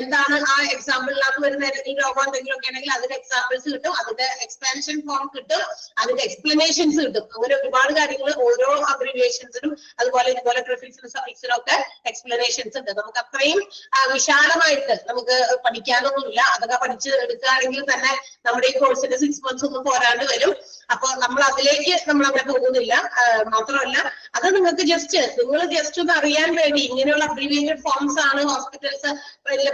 S1: എന്താണ് ആ എക്സാമ്പിളിനകത്ത് വരുന്ന ഏതെങ്കിലും രോഗം എന്തെങ്കിലും ഒക്കെ ആണെങ്കിൽ അതിന്റെ എക്സാമ്പിൾസ് കിട്ടും, അതിന്റെ എക്സ്പാൻഷൻ ഫോം കിട്ടും, അതിന്റെ എക്സ്പ്ലനേഷൻസ് കിട്ടും. അങ്ങനെ ഒരുപാട് കാര്യങ്ങൾ ഓരോ അബ്രിവിയേഷൻസിനും അതുപോലെ ഇതുപോലെ പ്രിഫിക്സിനും സഫിക്സിനും ഒക്കെ എക്സ്പ്ലനേഷൻസ് ഉണ്ട്. നമുക്ക് അത്രയും വിശാലമായിട്ട് നമുക്ക് പഠിക്കാനൊന്നുമില്ല. അതൊക്കെ പഠിച്ച് എടുക്കുകയാണെങ്കിൽ തന്നെ നമ്മുടെ ഈ കോഴ്സിന്റെ 6 months ഒന്നും പോരാണ്ട് വരും. അപ്പൊ നമ്മൾ അതിലേക്ക് നമ്മൾ അവിടെ പോകുന്നില്ല. മാത്രമല്ല അത് നിങ്ങൾക്ക് നിങ്ങൾ ജസ്റ്റ് ഒന്ന് അറിയാൻ വേണ്ടി ഇങ്ങനെയുള്ള അബ്രിവിയേറ്റഡ് ഫോംസ് ആണ് ഹോസ്പിറ്റൽസ്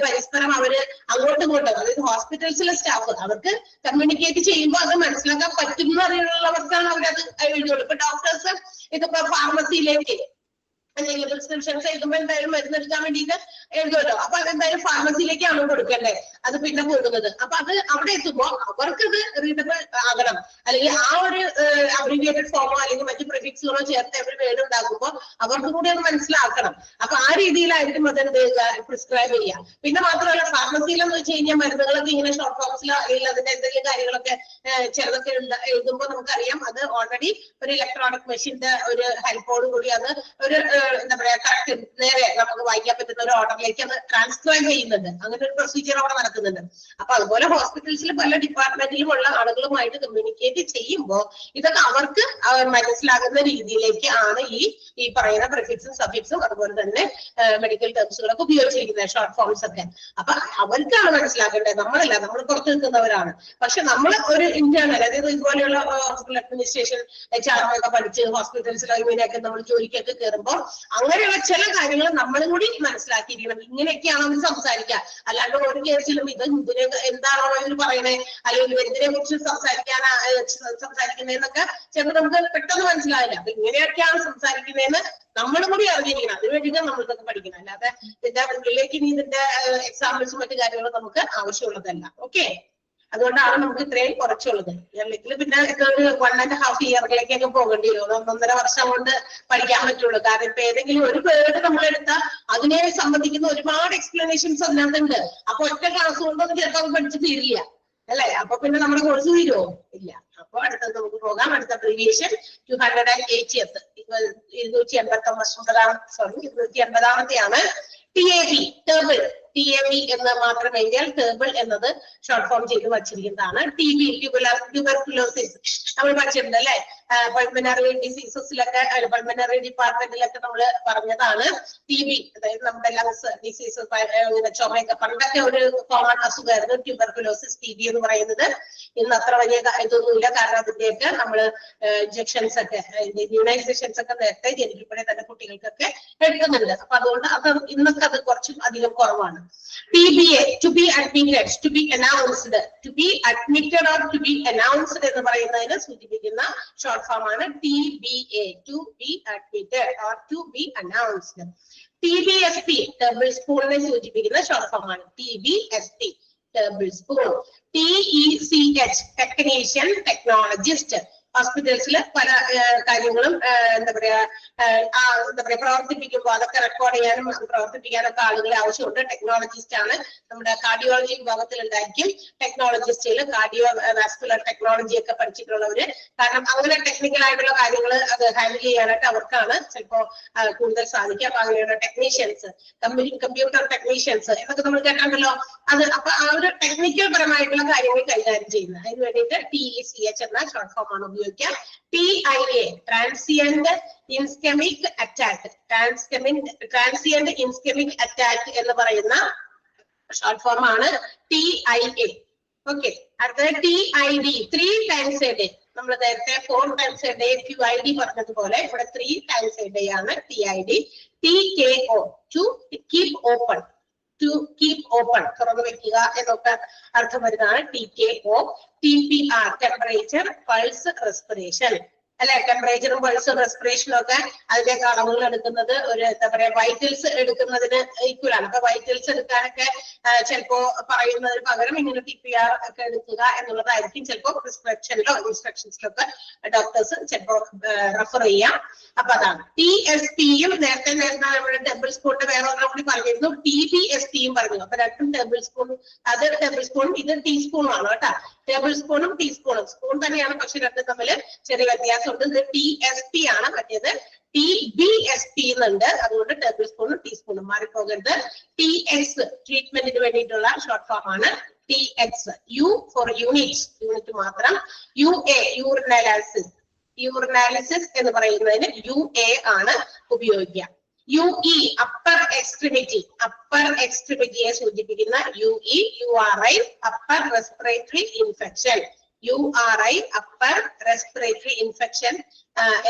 S1: പരസ്പരം അവര് അങ്ങോട്ടും ഇങ്ങോട്ടും, അതായത് ഹോസ്പിറ്റൽസിലെ സ്റ്റാഫ് അവർക്ക് കമ്മ്യൂണിക്കേറ്റ് ചെയ്യുമ്പോൾ അത് മനസ്സിലാക്കാൻ പറ്റും എന്ന് അറിയുന്നവർക്കാണ് അവരത് എഴുതുള്ളൂ. ഇപ്പൊ ഡോക്ടേഴ്സ് ഇതിപ്പോ ഫാർമസിയിലേക്ക് അല്ലെങ്കിൽ പ്രിസ്ക്രിപ്ഷൻസ് എഴുതുമ്പോൾ എന്തായാലും മരുന്നെടുക്കാൻ വേണ്ടിയിട്ട് എഴുതുമല്ലോ. അപ്പൊ അതെന്തായാലും ഫാർമസിയിലേക്കാണ് കൊടുക്കേണ്ടത്, അത് പിന്നെ പോകുന്നത്. അപ്പൊ അത് അവിടെ എത്തുമ്പോൾ അവർക്കത് റീഡബിൾ ആകണം, അല്ലെങ്കിൽ ആ ഒരു അബ്രിവിയേറ്റഡ് ഫോമോ അല്ലെങ്കിൽ മറ്റു പ്രിഫിക്സുകളോ ചേർത്ത് ഒരു വേർഡ് ഉണ്ടാക്കുമ്പോൾ അവർക്ക് കൂടി അത് മനസ്സിലാക്കണം. അപ്പൊ ആ രീതിയിലായിരിക്കും അതെന്ത് പ്രിസ്ക്രൈബ് ചെയ്യുക. പിന്നെ മാത്രമല്ല ഫാർമസിയിലെന്ന് വെച്ച് കഴിഞ്ഞാൽ മരുന്നുകളൊക്കെ ഇങ്ങനെ ഷോർട്ട് ഫോംസിലോ അല്ലെങ്കിൽ അതിന്റെ എന്തെങ്കിലും കാര്യങ്ങളൊക്കെ ചിലതൊക്കെ എഴുതുമ്പോൾ നമുക്കറിയാം അത് ഓൾറെഡി ഒരു ഇലക്ട്രോണിക് മെഷീന്റെ ഒരു ഹെൽപ്പോട് കൂടി അത് ഒരു എന്താ പറയാ കറക്റ്റ് നേരെ നമുക്ക് വായിക്കാൻ പറ്റുന്ന ഒരു ഓർഡറിലേക്ക് അത് ട്രാൻസ്ക്രൈബ് ചെയ്യുന്നുണ്ട്. അങ്ങനെ ഒരു പ്രൊസീജിയർ അവിടെ നടക്കുന്നുണ്ട്. അപ്പൊ അതുപോലെ ഹോസ്പിറ്റൽസിൽ പല ഡിപ്പാർട്ട്മെന്റിലുമുള്ള ആളുകളുമായിട്ട് കമ്മ്യൂണിക്കേറ്റ് ചെയ്യുമ്പോൾ ഇതൊക്കെ അവർക്ക് മനസ്സിലാകുന്ന രീതിയിലേക്ക് ആണ് ഈ പറയുന്ന പ്രിഫിക്സും സഫിക്സും അതുപോലെ തന്നെ മെഡിക്കൽ ടേംസുകളൊക്കെ ഉപയോഗിച്ചിരിക്കുന്നത്, ഷോർട്ട് ഫോംസ് ഒക്കെ. അപ്പൊ അവർക്കാണ് മനസ്സിലാക്കേണ്ടത്, നമ്മളല്ല, നമ്മൾ പുറത്തു നിൽക്കുന്നവരാണ്. പക്ഷെ നമ്മൾ ഒരു ഇന്റേണൽ, അതായത് ഇതുപോലെയുള്ള ഹോസ്പിറ്റൽ അഡ്മിനിസ്ട്രേഷൻ HR ഒക്കെ പഠിച്ച് ഹോസ്പിറ്റൽസിലോ ഇങ്ങനെയൊക്കെ നമ്മൾ ജോലിക്കൊക്കെ കയറുമ്പോൾ അങ്ങനെയുള്ള ചില കാര്യങ്ങൾ നമ്മളും കൂടി മനസ്സിലാക്കിയിരിക്കണം. ഇങ്ങനെയൊക്കെയാണ് അവർ സംസാരിക്കുക. അല്ലാണ്ട് ഒരു കേസിലും ഇതിനെ എന്താണോ ഇവർ പറയണേ, അല്ലെങ്കിൽ ഇതിനെ കുറിച്ച് സംസാരിക്കുന്നതെന്നൊക്കെ ചിലപ്പോൾ നമുക്ക് പെട്ടെന്ന് മനസ്സിലാവില്ല. അപ്പൊ ഇങ്ങനെയൊക്കെയാണ് സംസാരിക്കുന്നതെന്ന് നമ്മളും കൂടി അറിഞ്ഞിരിക്കണം. അതിനുവേണ്ടിയിട്ട് നമ്മൾക്കൊക്കെ പഠിക്കണം. അല്ലാതെ ഇതിന്റെ ഉള്ളിലേക്ക് ഇനി ഇതിന്റെ എക്സാമ്പിൾസും മറ്റു കാര്യങ്ങളും നമുക്ക് ആവശ്യമുള്ളതല്ല. ഓക്കെ, അതുകൊണ്ടാണ് നമുക്ക് ഇത്രയും കുറച്ചുള്ളത്. അല്ലെങ്കിൽ പിന്നെ ഒരു 1.5 ഇയറിലേക്കൊക്കെ പോകേണ്ടി വരും. 1.5 വർഷം കൊണ്ട് പഠിക്കാൻ പറ്റുള്ളൂ. കാരണം ഇപ്പൊ ഏതെങ്കിലും ഒരു വേർഡ് നമ്മൾ എടുത്താൽ അതിനെ സംബന്ധിക്കുന്ന ഒരുപാട് എക്സ്പ്ലനേഷൻസ് അതിനകത്തുണ്ട്. അപ്പൊ ഒറ്റ ക്ലാസ് കൊണ്ടൊന്നും ചിലപ്പോൾ പഠിച്ചു തീരില്ല അല്ലെ. അപ്പൊ പിന്നെ നമ്മുടെ കോഴ്സ് തീരുമോ? ഇല്ല. അപ്പൊ അടുത്തത് നമുക്ക് പോകാം. അടുത്ത abbreviation 280th 280ാമത്തെയാണ് TAB, table. TAB എന്ന് മാത്രം എഴുതിയാൽ ടേബിൾ എന്നത് ഷോർട്ട് ഫോം ചെയ്ത് വച്ചിരിക്കുന്നതാണ്. TB, ട്യൂബർകുലോസിസ്, നമ്മൾ പഠിച്ചിട്ടുണ്ട് അല്ലെ. പൾമനറി ഡിസീസസിലൊക്കെ പൾമനറി ഡിപ്പാർട്ട്മെന്റിലൊക്കെ നമ്മൾ പറഞ്ഞതാണ്. TB അതായത് നമ്മുടെ ലങ്സ് ഡിസീസസ്, ഇങ്ങനെ ചുമയൊക്കെ പണ്ടൊക്കെ ഒരു കോമൺ അസുഖമായിരുന്നു ട്യൂബർകുലോസിസ്, TB എന്ന് പറയുന്നത്. ഇന്ന് അത്ര വലിയ ഇതൊന്നുമില്ല. കാരണം അതിന്റെയൊക്കെ നമ്മള് ഇഞ്ചക്ഷൻസ് ഒക്കെ ഇമ്മ്യൂണൈസേഷൻസ് ഒക്കെ നേരത്തെ ജനിക്കുമ്പോഴേ തന്നെ കുട്ടികൾക്കൊക്കെ എടുക്കുന്നുണ്ട്. അപ്പൊ അതുകൊണ്ട് അത് ഇന്നൊക്കെ അത് കുറച്ചും അധികം കുറവാണ്. TBA, to be admitted, to be announced, to be admitted or to be announced എന്ന് പറയുന്നതിന് സൂചിപ്പിക്കുന്ന ഷോർട്ട് ഫോം ആണ് TBA, to be admitted or to be announced. TBSP, table സ്പൂണിനെ സൂചിപ്പിക്കുന്ന ഷോർട്ട് ഫോം ആണ് TBSP, table spoon. TECH, technician, technologist. ഹോസ്പിറ്റൽസിൽ പല കാര്യങ്ങളും എന്താ പറയാ പ്രവർത്തിപ്പിക്കുമ്പോൾ അതൊക്കെ റെക്കോർഡ് ചെയ്യാനും പ്രവർത്തിപ്പിക്കാനൊക്കെ ആളുകളെ ആവശ്യമുണ്ട്. ടെക്നോളജിസ്റ്റ് ആണ്. നമ്മുടെ കാർഡിയോളജി വിഭാഗത്തിൽ ഉണ്ടായിരിക്കും ടെക്നോളജിസ്റ്റുകൾ, കാർഡിയോ വാസ്കുലർ ടെക്നോളജി ഒക്കെ പഠിച്ചിട്ടുള്ളവര്. കാരണം അങ്ങനെ ടെക്നിക്കൽ ആയിട്ടുള്ള കാര്യങ്ങൾ അത് ഹാൻഡിൽ ചെയ്യാനായിട്ട് അവർക്കാണ് ചിലപ്പോ കൂടുതൽ സാധിക്കുക. അപ്പൊ അങ്ങനെയുള്ള ടെക്നീഷ്യൻസ്, കമ്പ്യൂട്ടർ ടെക്നീഷ്യൻസ് എന്നൊക്കെ നമ്മൾ കേട്ടിട്ടുണ്ടല്ലോ. അത് അപ്പൊ ആ ഒരു ടെക്നിക്കൽ പരമായിട്ടുള്ള കാര്യങ്ങൾ കൈകാര്യം ചെയ്യുന്നത്. അതിന് വേണ്ടിയിട്ട് TECH എന്ന ഷോർട്ട് ഫോം ആണ് ഉപയോഗിക്കുക. TIA, transient ischaemic attack. Transient ischaemic attack എന്ന് പറയുന്ന ഷോർട്ട് ഫോം ആണ് TIA. ഓക്കെ, അടുത്തത് TID, 3 times a day. നമ്മൾ നേരത്തെ 4 times a day QID പറഞ്ഞതുപോലെ ഇവിടെ 3 times a day ആണ് TID. TKO, to keep open, to keep open, തുറന്നു വെക്കുക എന്നൊക്കെ അർത്ഥം വരുന്നതാണ് TKO. TPR, temperature, pulse, respiration. അല്ലെ? ടെമ്പറേച്ചറും പൾസും റെസ്പിറേഷനും ഒക്കെ അതിന്റെ അളവുകൾ എടുക്കുന്നത് ഒരു എന്താ പറയാ വൈറ്റൽസ് എടുക്കുന്നതിന് ഈക്വൽ ആണ്. അപ്പൊ വൈറ്റൽസ് എടുക്കാനൊക്കെ ചിലപ്പോ പറയുന്നതിന് പകരം ഇങ്ങനെ TPR ഒക്കെ എടുക്കുക എന്നുള്ളതായിരിക്കും ചിലപ്പോ പ്രിസ്ക്രിപ്ഷനിലോ ഇൻസ്ട്രക്ഷൻസിലൊക്കെ ഡോക്ടേഴ്സ് ചിലപ്പോ റെഫർ ചെയ്യാം. അപ്പൊ അതാണ് TSPയും നേരത്തെ നമ്മുടെ ടേബിൾ സ്പൂണിന്റെ വേറെ ഒന്നും കൂടി പറഞ്ഞിരുന്നു, TBSPയും പറഞ്ഞു. അപ്പൊ രണ്ടും ടേബിൾ സ്പൂൺ, അത് ടേബിൾ സ്പൂണും ഇത് ടീസ്പൂണും ആണ് കേട്ടോ. ടേബിൾ സ്പൂണും ടീസ്പൂണും സ്പൂൺ തന്നെയാണ്, പക്ഷെ രണ്ടും തമ്മിൽ ചെറിയ വ്യത്യാസമുണ്ട്. ഇത് TSP ആണ്, മറ്റേത് TBSP എന്നുണ്ട്. അതുകൊണ്ട് ടേബിൾ സ്പൂണും ടീസ്പൂണും മാറിപ്പോകരുത്. TX ട്രീറ്റ്മെന്റിന് വേണ്ടിയിട്ടുള്ള ഷോർട്ട് ഫോം ആണ് TX. U ഫോർ യൂണിറ്റ് മാത്രം. UA യൂറിനാലിസിസ്, യൂറിനാലിസിസ് എന്ന് പറയുന്നതിന് UA ആണ് ഉപയോഗിക്കുക. UE അപ്പർ എക്സ്ട്രിമിറ്റിയെ സൂചിപ്പിക്കുന്ന UE. URI upper respiratory infection. URI upper respiratory infection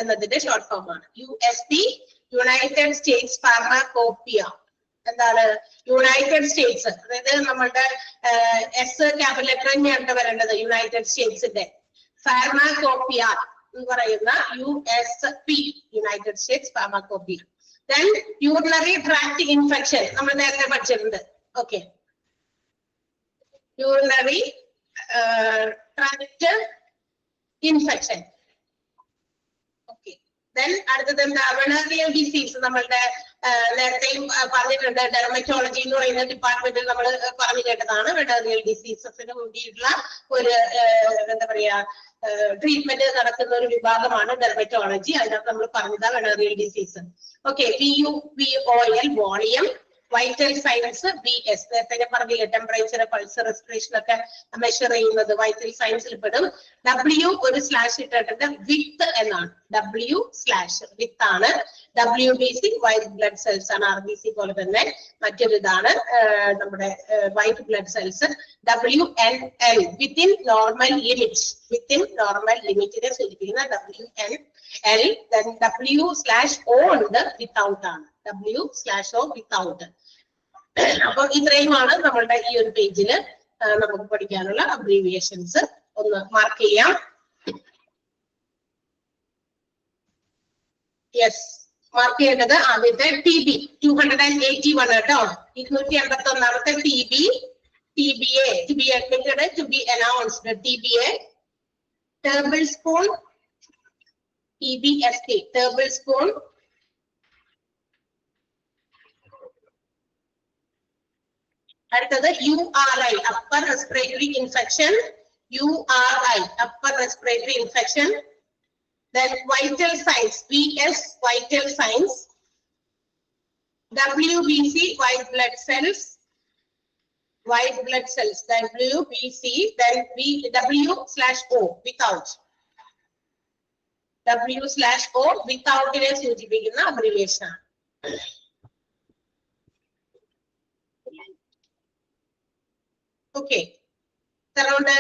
S1: എന്നതിന്റെ ഷോർട്ട് ഫോം ആണ്. USP United States pharmacopoeia. എന്താണ് യുണൈറ്റഡ് സ്റ്റേറ്റ്സ്? അതായത് നമ്മളുടെ S ക്യാപിറ്റൽ ലെറ്റർ തന്നെയാണ് വരേണ്ടത്. യുണൈറ്റഡ് സ്റ്റേറ്റ്സിന്റെ ഫാർമക്കോപ്പിയ എന്ന് പറയുന്ന USP, United States pharmacopoeia. Then urinary tract infection നമ്മൾ നേരത്തെ പഠിച്ചിട്ടുണ്ട്. Okay, urinary tract infection. Okay, then അടുത്തത് എന്താ? Venereal disease. നമ്മളുടെ നേരത്തെയും പറഞ്ഞിട്ടുണ്ട്, ഡെർമറ്റോളജി എന്ന് പറയുന്ന ഡിപ്പാർട്ട്മെന്റിൽ നമ്മൾ പറഞ്ഞു കേട്ടതാണ്. വെനേറിയൽ ഡിസീസസിന് വേണ്ടിയിട്ടുള്ള ഒരു എന്താ പറയാ ട്രീറ്റ്മെന്റ് നടക്കുന്ന ഒരു വിഭാഗമാണ് ഡെർമറ്റോളജി. അതിനകത്ത് നമ്മൾ പറഞ്ഞതാ venereal disease. Okay, VOL volume. Vital signs VS, നേരത്തെ പറഞ്ഞില്ലേ ടെമ്പറേച്ചർ പൾസ് റെസ്പിറേഷൻ ഒക്കെ മെഷർ ചെയ്യുന്നത് വൈറ്റൽ സൈൻസിൽ പെടും. W ഒരു സ്ലാഷ് ഇട്ടിട്ടുണ്ട്, വിത്ത് എന്നാണ്. W സ്ലാഷ് വിത്ത് ആണ്. WBC വൈറ്റ് ബ്ലഡ് സെൽസ് ആണ്. RBC പോലെ തന്നെ മറ്റൊരു ഇതാണ് നമ്മുടെ white blood cells. WNL within normal limit, within normal ലിമിറ്റിനെ സൂചിപ്പിക്കുന്ന WNL. then W/O ഉണ്ട്, വിത്തൗട്ട് ആണ്. W/O without. അപ്പൊ ഇത്രയുമാണ് നമ്മളുടെ ഈ ഒരു പേജിൽ നമുക്ക് പഠിക്കാനുള്ള അബ്രീവിയേഷൻസ്. ഒന്ന് മാർക്ക് ചെയ്യാം. യെസ്, മാർക്ക് ചെയ്യേണ്ടത് ആദ്യത്തെ TB 281 കേട്ടോ. 281ാമത്തെ TBA, to be admitted, to be announced. TBA, tablespoon. TBST, tablespoon. അടുത്തത് URI, upper respiratory infection. URI, upper respiratory infection. Then vital signs, VS, vital signs. WBC, white blood cells. White blood cells, WBC. Then W/O, without. W/O without നെ സൂചിപ്പിക്കുന്ന അബ്രിവിയേഷൻ ആണ്. ഓക്കെ, എത്രയുണ്ട്?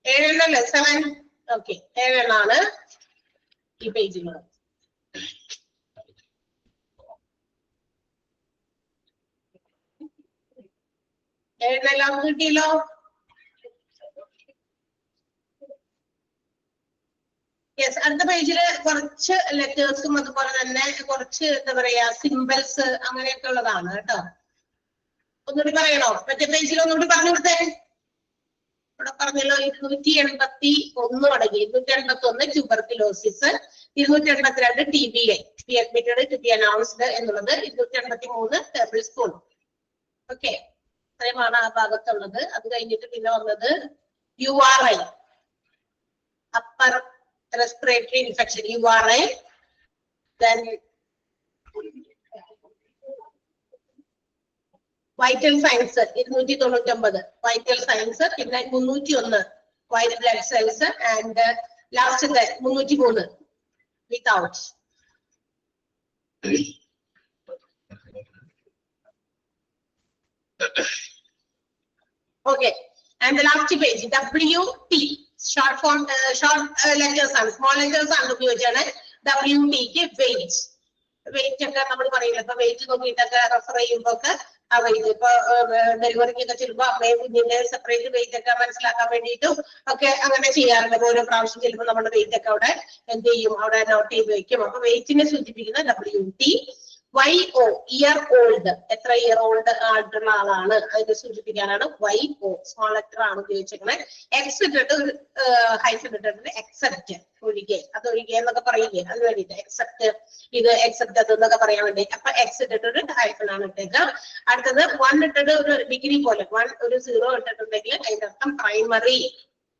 S1: 7 അല്ലേ? 7. ഓക്കെ, 7 ഈ പേജിലുള്ളത്. എല്ലാം കിട്ടിയല്ലോ. യെസ്, അടുത്ത പേജില് കുറച്ച് ലെറ്റേഴ്സും അതുപോലെ തന്നെ കുറച്ച് എന്താ പറയാ സിംബൽസ് അങ്ങനെയൊക്കെ ഉള്ളതാണ് കേട്ടോ. ഒന്നുകൂടി പറയണോ? മറ്റേ പേജിൽ ഒന്നുകൂടി പറഞ്ഞു കൊടുത്തേ. ഇവിടെ പറഞ്ഞല്ലോ 281 അടങ്ങി. 281 tuberculosis, 282 TBA, be admitted, to be announced എന്നുള്ളത്. 283 ടേബിൾ സ്പൂൺ. ഓക്കെ, അത്രയുമാണ് ആ ഭാഗത്തുള്ളത്. അത് കഴിഞ്ഞിട്ട് പിന്നെ വന്നത് URI, upper respiratory infection, URI. Then vital signs 299, vital signs. പിന്നെ 301 white blood cells, and last 303 without. Okay, and the last page, WT, short form, short letters and small letters ആണ് ഉപയോഗിച്ചാണ്. WT ക്ക് weight ഒക്കെ നമ്മൾ പറയില്ല. അപ്പൊ weight നോക്കിയിട്ടൊക്കെ റെഫർ ചെയ്യുമ്പോ ഒക്കെ ആ വെയിറ്റ് ഇപ്പൊ ഡെലിവറിക്കൊക്കെ ചെല്ലുമ്പോ അമ്മയും കുഞ്ഞിന്റെ സെപ്പറേറ്റ് വെയിറ്റ് ഒക്കെ മനസ്സിലാക്കാൻ വേണ്ടിയിട്ടും ഒക്കെ അങ്ങനെ ചെയ്യാറുണ്ട്. ഓരോ പ്രാവശ്യം ചെല്ലുമ്പോൾ നമ്മുടെ വെയിറ്റ് ഒക്കെ അവിടെ എന്ത് ചെയ്യും, അവിടെ നോട്ട് ചെയ്ത് വെക്കും. അപ്പൊ വെയിറ്റിനെ സൂചിപ്പിക്കുന്ന WT. YO ഇയർ ഓൾഡ്, എത്ര ഇയർ ഓൾഡ് ആയിട്ടുള്ള ആളാണ് അതിനെ സൂചിപ്പിക്കാനാണ് YO, സ്മോൾ ലെറ്റർ ആണ് ഉപയോഗിച്ചിരിക്കുന്നത്. എക്സ് ഇട്ടിട്ട് ഹൈഫൻ ഇട്ടിട്ട് എക്സെപ്റ്റ്, ഒഴികെ, അത് ഒഴികെ എന്നൊക്കെ പറയില്ലേ, അത് വേണ്ടിട്ട് എക്സെപ്റ്റ് ഇത് എക്സെപ്റ്റ് അത് എന്നൊക്കെ പറയാൻ വേണ്ടി. അപ്പൊ എക്സ് ഇട്ടിട്ട് ഹൈഫൻ ആണ് ഇട്ടേക്കുക. അടുത്തത് 1 ഇട്ടിട്ട് ഒരു ഡിഗ്രി പോലെ 1 ഒരു 0 ഇട്ടിട്ടുണ്ടെങ്കിൽ അതിന്റെ അർത്ഥം പ്രൈമറി.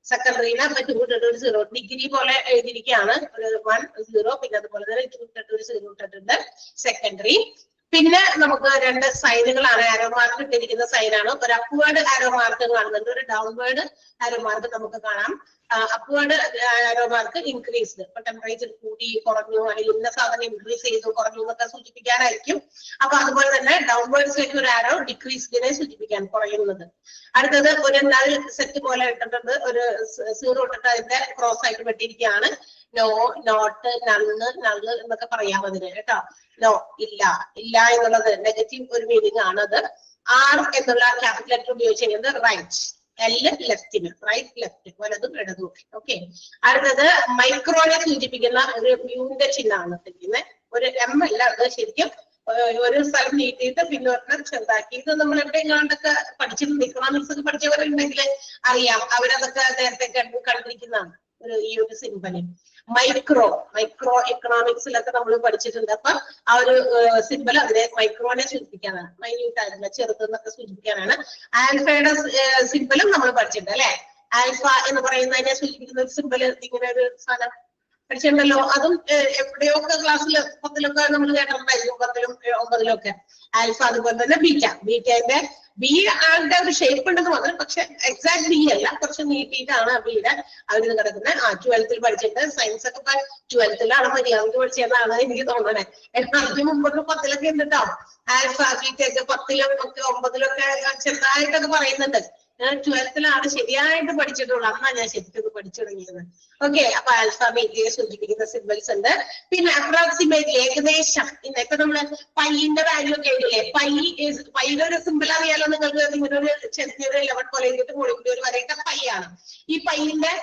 S1: സെക്കൻഡറിനെ 2 ഇട്ടിട്ട് ഒരു 0 ഡിഗ്രി പോലെ എഴുതിയിരിക്കുകയാണ്. ഒരു 1 0, പിന്നെ അതുപോലെ തന്നെ 2 ഇട്ടിട്ട് ഒരു 0 ഇട്ടിട്ടുണ്ട് സെക്കൻഡറി. പിന്നെ നമുക്ക് 2 സൈനുകളാണ്, ആരോ മാർക്ക് ഇട്ടിരിക്കുന്ന സൈനാണ്. ഒരു അപ്വേർഡ് ആരോ മാർക്ക് കാണുന്നുണ്ട്, ഒരു ഡൗൺവേർഡ് ആരോ മാർക്ക് നമുക്ക് കാണാം. അപ്വേർഡ് ആരോ മാർക്ക് ഇൻക്രീസ്ഡ്, ഇപ്പൊ ടെമ്പറേച്ചർ കൂടി കുറഞ്ഞു അല്ലെങ്കിൽ ഇന്ന സാധനം ഇൻക്രീസ് ചെയ്തു കുറഞ്ഞു എന്നൊക്കെ സൂചിപ്പിക്കാനായിരിക്കും. അപ്പൊ അതുപോലെ തന്നെ ഡൗൺവേർഡ്സിലേക്ക് ഒരു ആരോ ഡിക്രീസ്ഡിനെ സൂചിപ്പിക്കാൻ, കുറയുന്നത്. അടുത്തത് ഒരു നൾ സെറ്റ് പോലെ ഇട്ടിട്ടുണ്ട്, ഒരു 0 ഇട്ടിട്ട് അതിന്റെ ക്രോസ് ആയിട്ട് വെട്ടിയിരിക്കുകയാണ്. നോ, നോട്ട്, നള്ള് എന്നൊക്കെ പറയാം അതിന് കേട്ടോ. നോ, ഇല്ല, ഇല്ല എന്നുള്ളത് നെഗറ്റീവ് ഒരു മീനിങ് ആണ്. അത് R എന്നുള്ള ക്യാപിറ്റൽ ലെറ്റർ ഉപയോഗിച്ചിരിക്കുന്നത് റൈറ്റ്, L ലെഫ്റ്റിന്, റൈറ്റ് ലെഫ്റ്റ്, വലതും ഇടതും. ഓക്കെ. അടുത്തത് മൈക്രോനെ സൂചിപ്പിക്കുന്ന ഒരു മ്യൂന്റെ ചിഹ്നമാണ് ഇട്ടിരിക്കുന്നത്. ഒരു M അല്ല, അത് ശരിക്കും ഒരു സ്ഥലം നീട്ടിയിട്ട് പിന്നെ ഒരെണ്ണം ചെറുതാക്കി. ഇത് നമ്മൾ എവിടെയെങ്ങാണ്ടൊക്കെ പഠിച്ചിട്ടുണ്ട്, ഇക്കണോമിക്സ് ഒക്കെ പഠിച്ചവരുണ്ടെങ്കിൽ അറിയാം, അവരതൊക്കെ നേരത്തെ കണ്ടിരിക്കുന്നതാണ് ഈ ഒരു സിമ്പല്. മൈക്രോ എക്കണോമിക്സിലൊക്കെ നമ്മൾ പഠിച്ചിട്ടുണ്ട്. അപ്പൊ ആ ഒരു സിമ്പൽ അതിനെ മൈക്രോനെ സൂചിപ്പിക്കാനാണ്, മൈന്യൂട്ട് ആയിട്ടുള്ള ചെറുതെന്നൊക്കെ സൂചിപ്പിക്കാനാണ്. ആൽഫയുടെ സിമ്പലും നമ്മൾ പഠിച്ചിട്ടുണ്ട് അല്ലെ. ആൽഫ എന്ന് പറയുന്നതിനെ സൂചിപ്പിക്കുന്ന ഒരു സിമ്പൽ, ഇങ്ങനെ ഒരു സാധനം പഠിച്ചിട്ടുണ്ടല്ലോ. അതും എവിടെയൊക്കെ ക്ലാസ്സിൽ 10ലൊക്കെ നമ്മൾ കേട്ടിട്ടുണ്ടായിരുന്നു, 10ലും 9ലും ഒക്കെ. ആൽഫ. അതുപോലെ തന്നെ ബീറ്റന്റെ ബി ആളുടെ ഒരു ഷേപ്പ് ഉണ്ടെന്ന് മാത്രം, പക്ഷെ എക്സാക്ട് ബി അല്ല, കുറച്ച് നീട്ടിയിട്ടാണ് ബിയുടെ അവരിത് കിടക്കുന്നത്. 12ൽ പഠിച്ചിട്ട് സയൻസ് ഒക്കെ 12ലാണ് മര്യാദക്ക് പഠിച്ചതാണ് എനിക്ക് തോന്നണേ. അതിന് മുമ്പൊക്കെ 10ലൊക്കെ ഉണ്ടോ ആൽഫ ബീറ്റയൊക്കെ, 10ലും ഒക്കെ 9ലൊക്കെ ചെറുതായിട്ടൊക്കെ പറയുന്നുണ്ട്. 12ലാണ് ശരിയായിട്ട് പഠിച്ചിട്ടുള്ളൂ, അന്നാ ഞാൻ ശരിക്കും പഠിച്ചു തുടങ്ങിയത്. ഓക്കെ. അപ്പൊ ആൽഫ ബീറ്റയെ സൂചിപ്പിക്കുന്ന സിമ്പിൾസ് ഉണ്ട്. പിന്നെ അപ്രോക്സിമേറ്റ്, ഏകദേശം. ഇപ്പൊ നമ്മള് പൈന്റെ വാല്യൂ ഒക്കെ എഴുതില്ലേ, പൈയുടെ ഒരു സിമ്പിൾ അറിയാലോ നിങ്ങൾക്ക്. ഇങ്ങനെ ഒരു ചെറിയൊരു 11 പോലെ എഴുതിയിട്ട് മുകളിൽ ഒരു വരയൊക്കെ പൈ ആണ്. ഈ പൈന്റെ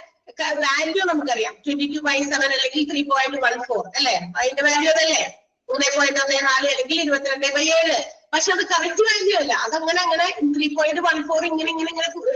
S1: വാല്യൂ നമുക്കറിയാം, 22/7 അല്ലെങ്കിൽ 3.14 അല്ലെ. അതിന്റെ വാല്യൂ അതല്ലേ 3.14 അല്ലെങ്കിൽ 22/7. പക്ഷെ അത് കറക്റ്റ് വാല്യൂ അല്ല, അതങ്ങനെ 3.14 ഇങ്ങനെ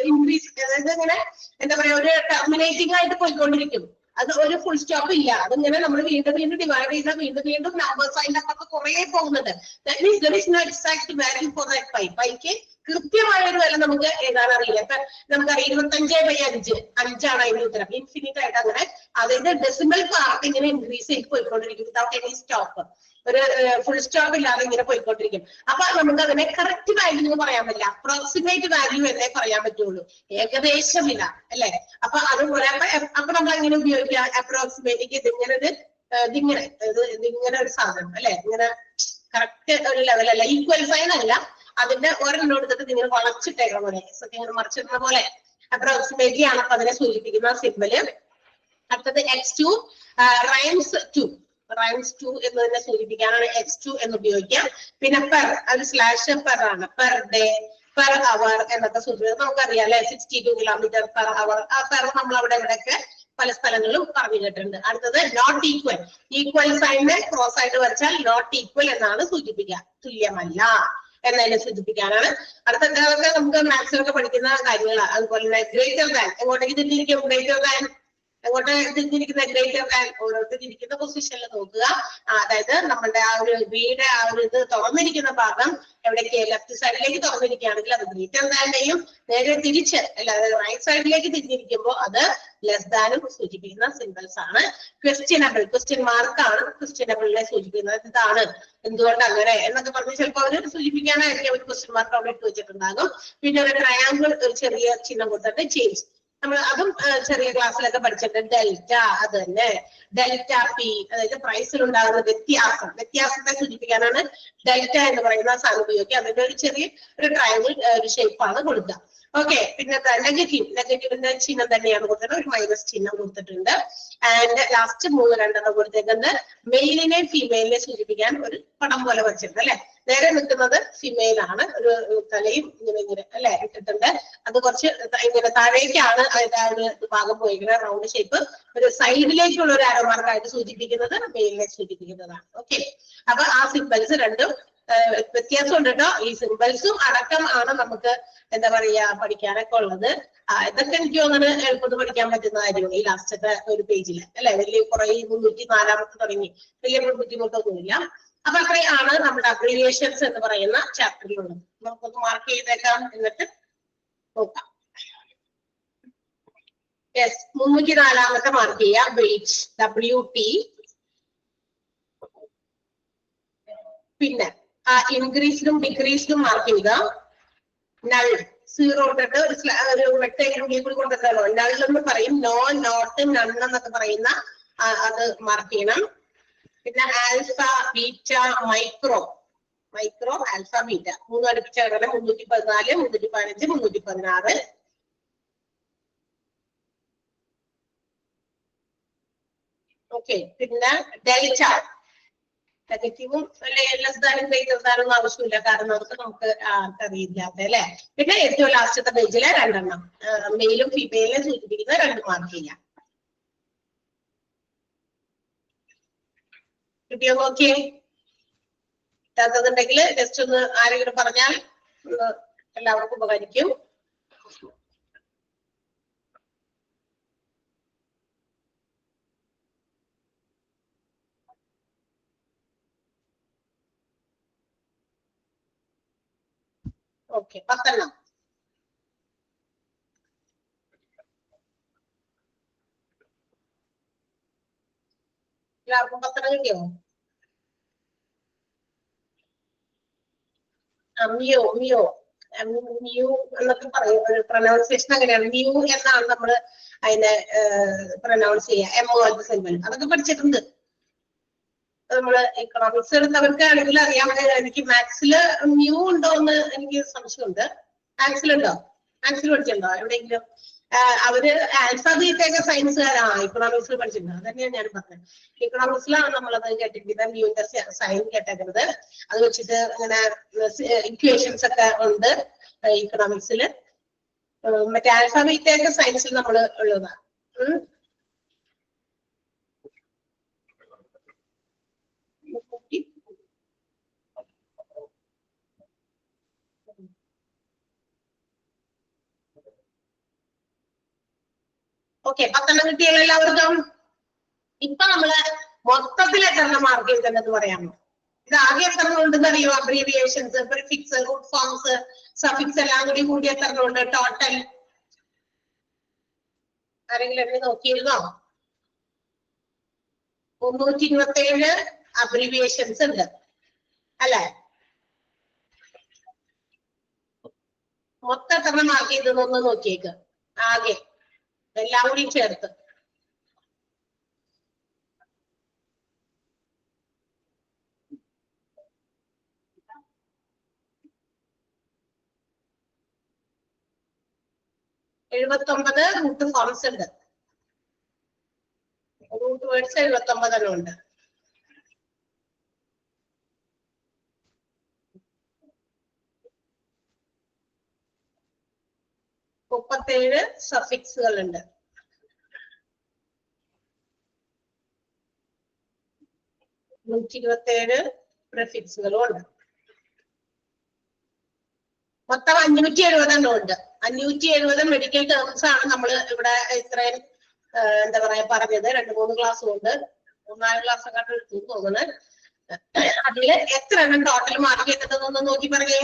S1: ഇൻക്രീസ്, അതായത് ഇങ്ങനെ എന്താ പറയാ, ഒരു ടെർമിനേറ്റിംഗ് ആയിട്ട് പോയിക്കൊണ്ടിരിക്കും. അത് ഒരു ഫുൾ സ്റ്റോപ്പ് ഇല്ല. അതിങ്ങനെ നമ്മൾ വീണ്ടും ഡിവൈഡ് ചെയ്താൽ വീണ്ടും നമ്പേഴ്സ് അതിന്റെ അപ്പുറത്ത് കുറെ പോകുന്നുണ്ട്. That means there is no exact value for that pi. പൈക്ക് കൃത്യമായ ഒരു വില നമുക്ക് എഴുതാൻ അറിയില്ല. ഇപ്പൊ നമുക്കറിയാം 25/5 5ആണ് അതിന്റെ ഉത്തരം. ഇൻഫിനിറ്റ് ആയിട്ട് അങ്ങനെ അതിന്റെ ഡെസിമൽ പാർട്ട് ഇങ്ങനെ ഇൻക്രീസ് ചെയ്ത് പോയിക്കൊണ്ടിരിക്കും വിതൗട്ട് എനി സ്റ്റോപ്പ്. ഒരു ഫുൾ സ്റ്റോപ്പ് ഇല്ലാതെ ഇങ്ങനെ പോയിക്കൊണ്ടിരിക്കും. അപ്പൊ നമുക്ക് അതിനെ കറക്റ്റ് വാല്യൂ എന്ന് പറയാൻ പറ്റില്ല, അപ്രോക്സിമേറ്റ് വാല്യൂ എന്നേ പറയാൻ പറ്റുള്ളൂ, ഏകദേശം ഇല്ല അല്ലെ. അപ്പൊ അതുപോലെ അപ്പൊ നമ്മൾ എങ്ങനെ ഉപയോഗിക്കുക അപ്രോക്സിമേറ്റ്? ഇതിങ്ങനെ ഒരു സാധനം അല്ലെ, ഇങ്ങനെ കറക്റ്റ് ഒരു ലെവൽ അല്ല, ഈക്വൽ സൈൻ അല്ല, അതിന്റെ ഒരെണ്ണം എടുത്തിട്ട് നിങ്ങൾ വളച്ചിട്ടേക്കുന്ന പോലെ, ഇങ്ങനെ മറിച്ചിടുന്ന പോലെ അപ്രോക്സിമേറ്റ്ലി ആണ് അപ്പൊ അതിനെ സൂചിപ്പിക്കുന്ന സിമ്പല്. അടുത്തത് X2 റൈംസ് ടു എന്നതിനെ സൂചിപ്പിക്കാനാണ് X2 എന്ന് ഉപയോഗിക്കാം. പിന്നെ പെർ, അത് സ്ലാഷ് പെർ ആണ്, പെർ ഡേ, പെർ അവർ എന്നൊക്കെ സൂചിപ്പിക്കുന്നത് നമുക്കറിയാം അല്ലെ. 62 കിലോമീറ്റർ പെർ അവർ. ആ പെർ നമ്മൾ അവിടെ ഇവിടെയൊക്കെ പല സ്ഥലങ്ങളിലും പറഞ്ഞു കേട്ടിട്ടുണ്ട്. അടുത്തത് നോട്ട് ഈക്വൽ, ഈക്വൽ സൈനെ ക്രോസ് ആയിട്ട് വരച്ചാൽ നോട്ട് ഈക്വൽ എന്നാണ് സൂചിപ്പിക്കുക, തുല്യമല്ല എന്നതിനെ സൂചിപ്പിക്കാനാണ്. അടുത്തൊക്കെ നമുക്ക് മാത്സിലൊക്കെ പഠിക്കുന്ന കാര്യങ്ങളാണ്. അതുപോലെ തന്നെ ഗ്രേറ്റർ ദാൻ, എങ്ങോട്ടേക്ക് തിരിഞ്ഞിരിക്കും ഗ്രേറ്റർ ദാൻ, എങ്ങോട്ട് തിരിഞ്ഞിരിക്കുന്ന ഗ്രേറ്റർ ദാൻ, ഓരോരുത്തർ ഇരിക്കുന്ന പൊസിഷനിൽ നോക്കുക. അതായത് നമ്മുടെ ആ ഒരു വീട് ആ ഒരു ഇത് തുറന്നിരിക്കുന്ന ഭാഗം എവിടേക്ക് ലെഫ്റ്റ് സൈഡിലേക്ക് തുറന്നിരിക്കുകയാണെങ്കിൽ അത് ഗ്രേറ്റർ ദാന്റെയും നേരെ തിരിച്ച് അല്ലാതെ റൈറ്റ് സൈഡിലേക്ക് തിരിഞ്ഞിരിക്കുമ്പോൾ അത് ലെസ് ദാനും സൂചിപ്പിക്കുന്ന സിമ്പിൾസ് ആണ്. ക്വസ്റ്റ്യനബിൾ, ക്വസ്റ്റ്യൻ മാർക്കാണ് ക്വസ്റ്റ്യനബിളിനെ സൂചിപ്പിക്കുന്നത്. ഇതാണ് എന്തുകൊണ്ട് അങ്ങനെ എന്നൊക്കെ പറഞ്ഞ് ചിലപ്പോൾ അവർ സൂചിപ്പിക്കാനായിരിക്കും ഒരു ക്വസ്റ്റ്യൻ മാർക്ക് അവിടെ ഇട്ട് വെച്ചിട്ടുണ്ടാകും. പിന്നെ ഒരു ട്രയാങ്കിൾ ഒരു ചെറിയ ചിഹ്നം കൊടുത്തിട്ട് ചേഞ്ച്, നമ്മൾ അതും ചെറിയ ക്ലാസ്സിലൊക്കെ പഠിച്ചിട്ടുണ്ട്. ഡെൽറ്റ, അത് തന്നെ ഡെൽറ്റ പി, അതായത് പ്രൈസിൽ ഉണ്ടാകുന്ന വ്യത്യാസത്തെ സൂചിപ്പിക്കാനാണ് ഡെൽറ്റ എന്ന് പറയുന്ന സാധനം ഉപയോഗിക്കുക. അതിന്റെ ഒരു ചെറിയ ഒരു ട്രയാങ്കിൾ ഒരു ഷേപ്പാണ് കൊടുക്കുക. ഓക്കെ, പിന്നെ നെഗറ്റീവിന്റെ ചിഹ്നം തന്നെയാണ് കൊടുത്തത്, ഒരു മൈനസ് ചിഹ്നം കൊടുത്തിട്ടുണ്ട്. ആൻഡ് ലാസ്റ്റ് 3 കൊടുത്തേക്കുന്നത് മെയിലിനെ ഫീമെയിലിനെ സൂചിപ്പിക്കാൻ ഒരു പടം പോലെ വരച്ചിട്ടുണ്ട് അല്ലെ. നേരെ നിൽക്കുന്നത് ഫിമെയിൽ ആണ്, ഒരു തലയും ഇങ്ങനെ അല്ലെ ഇട്ടിട്ടുണ്ട്. അത് കുറച്ച് ഇങ്ങനെ താഴേക്കാണ് അതിന്റെ ഒരു ഭാഗം പോയിരിക്കുന്നത്, റൗണ്ട് ഷേപ്പ്. ഒരു സൈഡിലേക്കുള്ള ഒരു ആരോ മാർക്കായിട്ട് സൂചിപ്പിക്കുന്നത് മെയിലിനെ സൂചിപ്പിക്കുന്നതാണ്. ഓക്കെ, അപ്പൊ ആ സിംബൽസ് രണ്ടും വ്യത്യാസം ഉണ്ട് കേട്ടോ. ഈ സിംബൽസും അടക്കം ആണ് നമുക്ക് എന്താ പറയാ പഠിക്കാനൊക്കെ ഉള്ളത്. ഇതൊക്കെ എനിക്ക് തോന്നുന്നു എളുപ്പത്തിൽ പഠിക്കാൻ പറ്റുന്ന കാര്യമാണ് ഈ ലാസ്റ്റത്തെ ഒരു പേജിൽ അല്ലെ. വലിയ കുറെ 304 തുടങ്ങി വലിയ ബുദ്ധിമുട്ടൊന്നുമില്ല. അപ്പൊ അത്രയാണ് നമ്മുടെ അബ്രീവിയേഷൻസ് എന്ന് പറയുന്ന ചാപ്റ്ററിലുള്ളത്. നമുക്കൊന്ന് മാർക്ക് ചെയ്തേക്കാം, എന്നിട്ട് നോക്കാം. യെസ്, 304 മാർക്ക് ചെയ്യാം. Weight WT. പിന്നെ ഇൻക്രീസ്ഡും ഡിക്രീസ്ഡും മാർക്ക് ചെയ്യുക. നൾ 0 ഇട്ടിട്ട് ഒരു റെക്ടാങ്കിൾ ഉള്ളിൽ കൂടി കൊണ്ടുവരണോ. നൾ എന്ന് പറയും. നോ, നോട്ട്, നൺ എന്നൊക്കെ പറയുന്ന അത് മാർക്ക് ചെയ്യണം. പിന്നെ alpha, beta, micro, alpha, beta 3 അടുപ്പിച്ച 314, 315, 316. Okay, പിന്നെ ഡെൽറ്റ നെഗറ്റീവും ലെസ് ദാനും ഗ്രേറ്റർ ദാനും ഒന്നും ആവശ്യമില്ല, കാരണം അതൊക്കെ നമുക്ക് അറിയില്ലാത്ത അല്ലെ. പിന്നെ ഏറ്റവും ലാസ്റ്റത്തെ പേജിലെ 2 മെയിലും ഫീമെയിലിനെ സൂചിപ്പിക്കുന്ന 2 മാർക്ക് ചെയ്യാം. കിട്ടിയോ നോക്കിയേ. കിട്ടാത്തതുണ്ടെങ്കിൽ ജസ്റ്റ് ഒന്ന് ആരെങ്കിലും പറഞ്ഞാൽ എല്ലാവർക്കും ഉപകരിക്കും. ഓക്കെ, 10. എല്ലാവർക്കും 10 കിട്ടിയോ? മ്യൂ എന്നൊക്കെ പറയും. ഒരു പ്രൊനൗൺസിയേഷൻ അങ്ങനെയാണ്. മ്യൂ എന്നാണ് നമ്മൾ അതിനെ പ്രൊനൗൺസ് ചെയ്യുക. എം പോലത്തെ സിംബൽ അതൊക്കെ പഠിച്ചിട്ടുണ്ട് നമ്മള്. എക്കണോമിക്സ് എടുത്തവർക്ക് ആണെങ്കിൽ അറിയാം. എനിക്ക് മാത്സില് മ്യൂ ഉണ്ടോ എന്ന് എനിക്ക് സംശയമുണ്ട്. മാത്സിലുണ്ടോ? മാത്സിൽ പഠിച്ചിട്ടുണ്ടോ എവിടെയെങ്കിലും? അവര് ആൽഫബീറ്റൊക്കെ സയൻസുകാരാണ്, ഇക്കണോമിക്സിൽ പഠിച്ചിട്ടുണ്ട്. അത് തന്നെയാണ് ഞാൻ പറഞ്ഞത്. ഇക്കണോമിക്സിലാണ് നമ്മളത് കേട്ടിരിക്കുന്നത്, മ്യൂന്റെ സൈൻ കേട്ടേക്കുന്നത്. അത് വെച്ചിട്ട് അങ്ങനെ ഇക്വേഷൻസ് ഒക്കെ ഉണ്ട് ഇക്കണോമിക്സിൽ. മറ്റേ ആൽഫബീറ്റൊക്കെ സയൻസിൽ നമ്മൾ ഉള്ളതാണ്. ഓക്കെ, 10 കിട്ടിയല്ലോ എല്ലാവർക്കും. ഇപ്പൊ നമ്മള് മൊത്തത്തിൽ എത്ര മാർക്ക് ചെയ്തിട്ടുണ്ടെന്ന് പറയാമോ? ഇത് ആകെ എത്ര ഉണ്ടെന്ന് അറിയോ? Abbreviations, prefix, root forms, suffix എല്ലാം കൂടി എത്ര ഉണ്ട് ടോട്ടൽ? ആരെങ്കിലും എന്നെ നോക്കിയിരുന്നോ? 327 അബ്രീവിയേഷൻസ് ഉണ്ട് അല്ലെ. മൊത്തം എത്ര മാർക്ക് ചെയ്തെന്നൊന്ന് നോക്കിയേക്ക്. ആകെ എല്ലാം കൂടി ചേർത്ത്. എഴുപത്തൊമ്പത് റൂട്ട് ഫോംസ് ഉണ്ട്. റൂട്ട് വേർഡ്സ് 79 ഉണ്ട്. മുപ്പത്തേഴ് സഫിക്സുകൾ ഉണ്ട്. 127 പ്രിഫിക്സുകളും ഉണ്ട്. മൊത്തം 570 ഉണ്ട്. 570 മെഡിക്കൽ ടേംസ് ആണ് നമ്മൾ ഇവിടെ ഇത്രയും എന്താ പറയാ പറഞ്ഞത്. 2-3 ക്ലാസ് കൊണ്ട് 3-4 ക്ലാസ് ഒക്കെ എടുത്തു തോന്നുന്നത്. അതില് എത്ര എണ്ണം ടോട്ടൽ മാർക്ക് ചെയ്തിട്ടൊന്ന് നോക്കി പറഞ്ഞേ.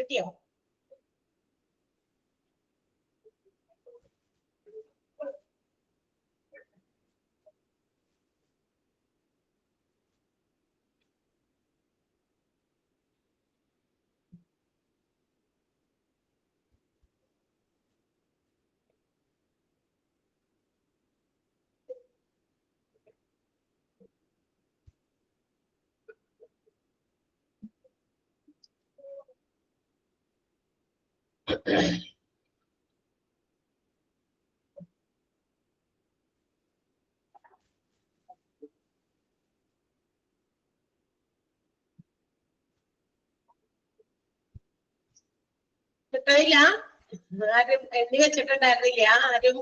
S1: കിട്ടിയോ? കിട്ടില്ല? ആരും എണ്ണി വെച്ചിട്ടുണ്ടായിരുന്നില്ല ആരും?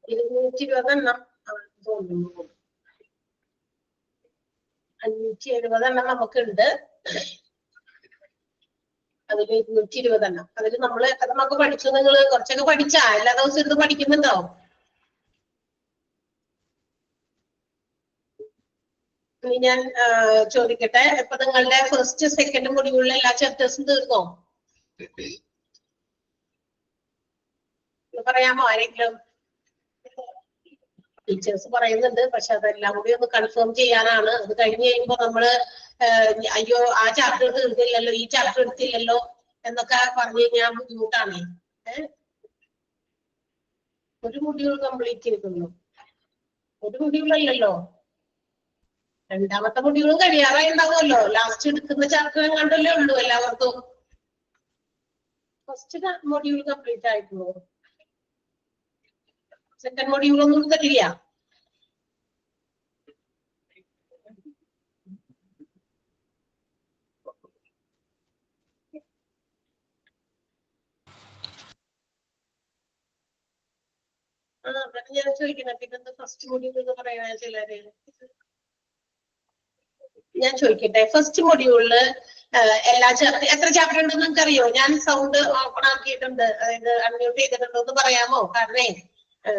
S1: 220 തോന്നുന്നു. 570 നമുക്കുണ്ട്. അതിൽ 220. അതിൽ നമ്മൾ എത്രണ്ണമൊക്കെ പഠിച്ചു? നിങ്ങൾ കുറച്ചൊക്കെ പഠിച്ചാ? എല്ലാ ദിവസവും ഇരുന്ന് പഠിക്കുന്നുണ്ടോ? ഇനി ഞാൻ ചോദിക്കട്ടെ, ഇപ്പൊ നിങ്ങളുടെ ഫസ്റ്റ് സെക്കൻഡ് മൊഡ്യൂളിലെ എല്ലാ ചാപ്റ്റേഴ്സും തീർന്നോ? പറയാമോ ആരെങ്കിലും? ടീച്ചേഴ്സ് പറയുന്നുണ്ട്, പക്ഷെ അതെല്ലാം കൂടി ഒന്ന് കൺഫേം ചെയ്യാനാണ്. അത് കഴിഞ്ഞ് കഴിയുമ്പോ നമ്മള് അയ്യോ ആ ചാപ്റ്റർ തീർന്നില്ലല്ലോ, ഈ ചാപ്റ്റർ എടുത്തില്ലല്ലോ എന്നൊക്കെ പറഞ്ഞു കഴിഞ്ഞാൽ ബുദ്ധിമുട്ടാണ്. ഒരു മൊഡ്യൂൾ കംപ്ലീറ്റ് ചെയ്തിട്ടുള്ളൂ. ഒരു മൊഡ്യൂളല്ലല്ലോ, രണ്ടാമത്തെ മൊഡ്യൂളും കഴിയാറായി ഉണ്ടാവുമല്ലോ. ലാസ്റ്റ് എടുക്കുന്ന ചാപ്റ്റർ കണ്ടല്ലേ ഉള്ളൂ എല്ലാവർക്കും. ഫസ്റ്റ് മൊഡ്യൂൾ കംപ്ലീറ്റ് ആയിട്ടുള്ളൂ, സെക്കൻഡ് മൊഡ്യൂൾ ഒന്നും തരില്ല. ഞാൻ ചോദിക്കുന്നത് പിന്നെ ഫസ്റ്റ് മൊഡ്യൂൾ എന്ന് പറയാ ചിലര്. ഞാൻ ചോദിക്കട്ടെ, ഫസ്റ്റ് മൊഡ്യൂളില് എല്ലാ എത്ര ചാപ്റ്റർ ഉണ്ടെന്ന് നിങ്ങൾക്ക് അറിയോ? ഞാൻ സൗണ്ട് ഓപ്പൺ ആക്കിയിട്ടുണ്ട്, അതായത് അൺമ്യൂട്ട് ചെയ്തിട്ടുണ്ടോ എന്ന് പറയാമോ? കാരണം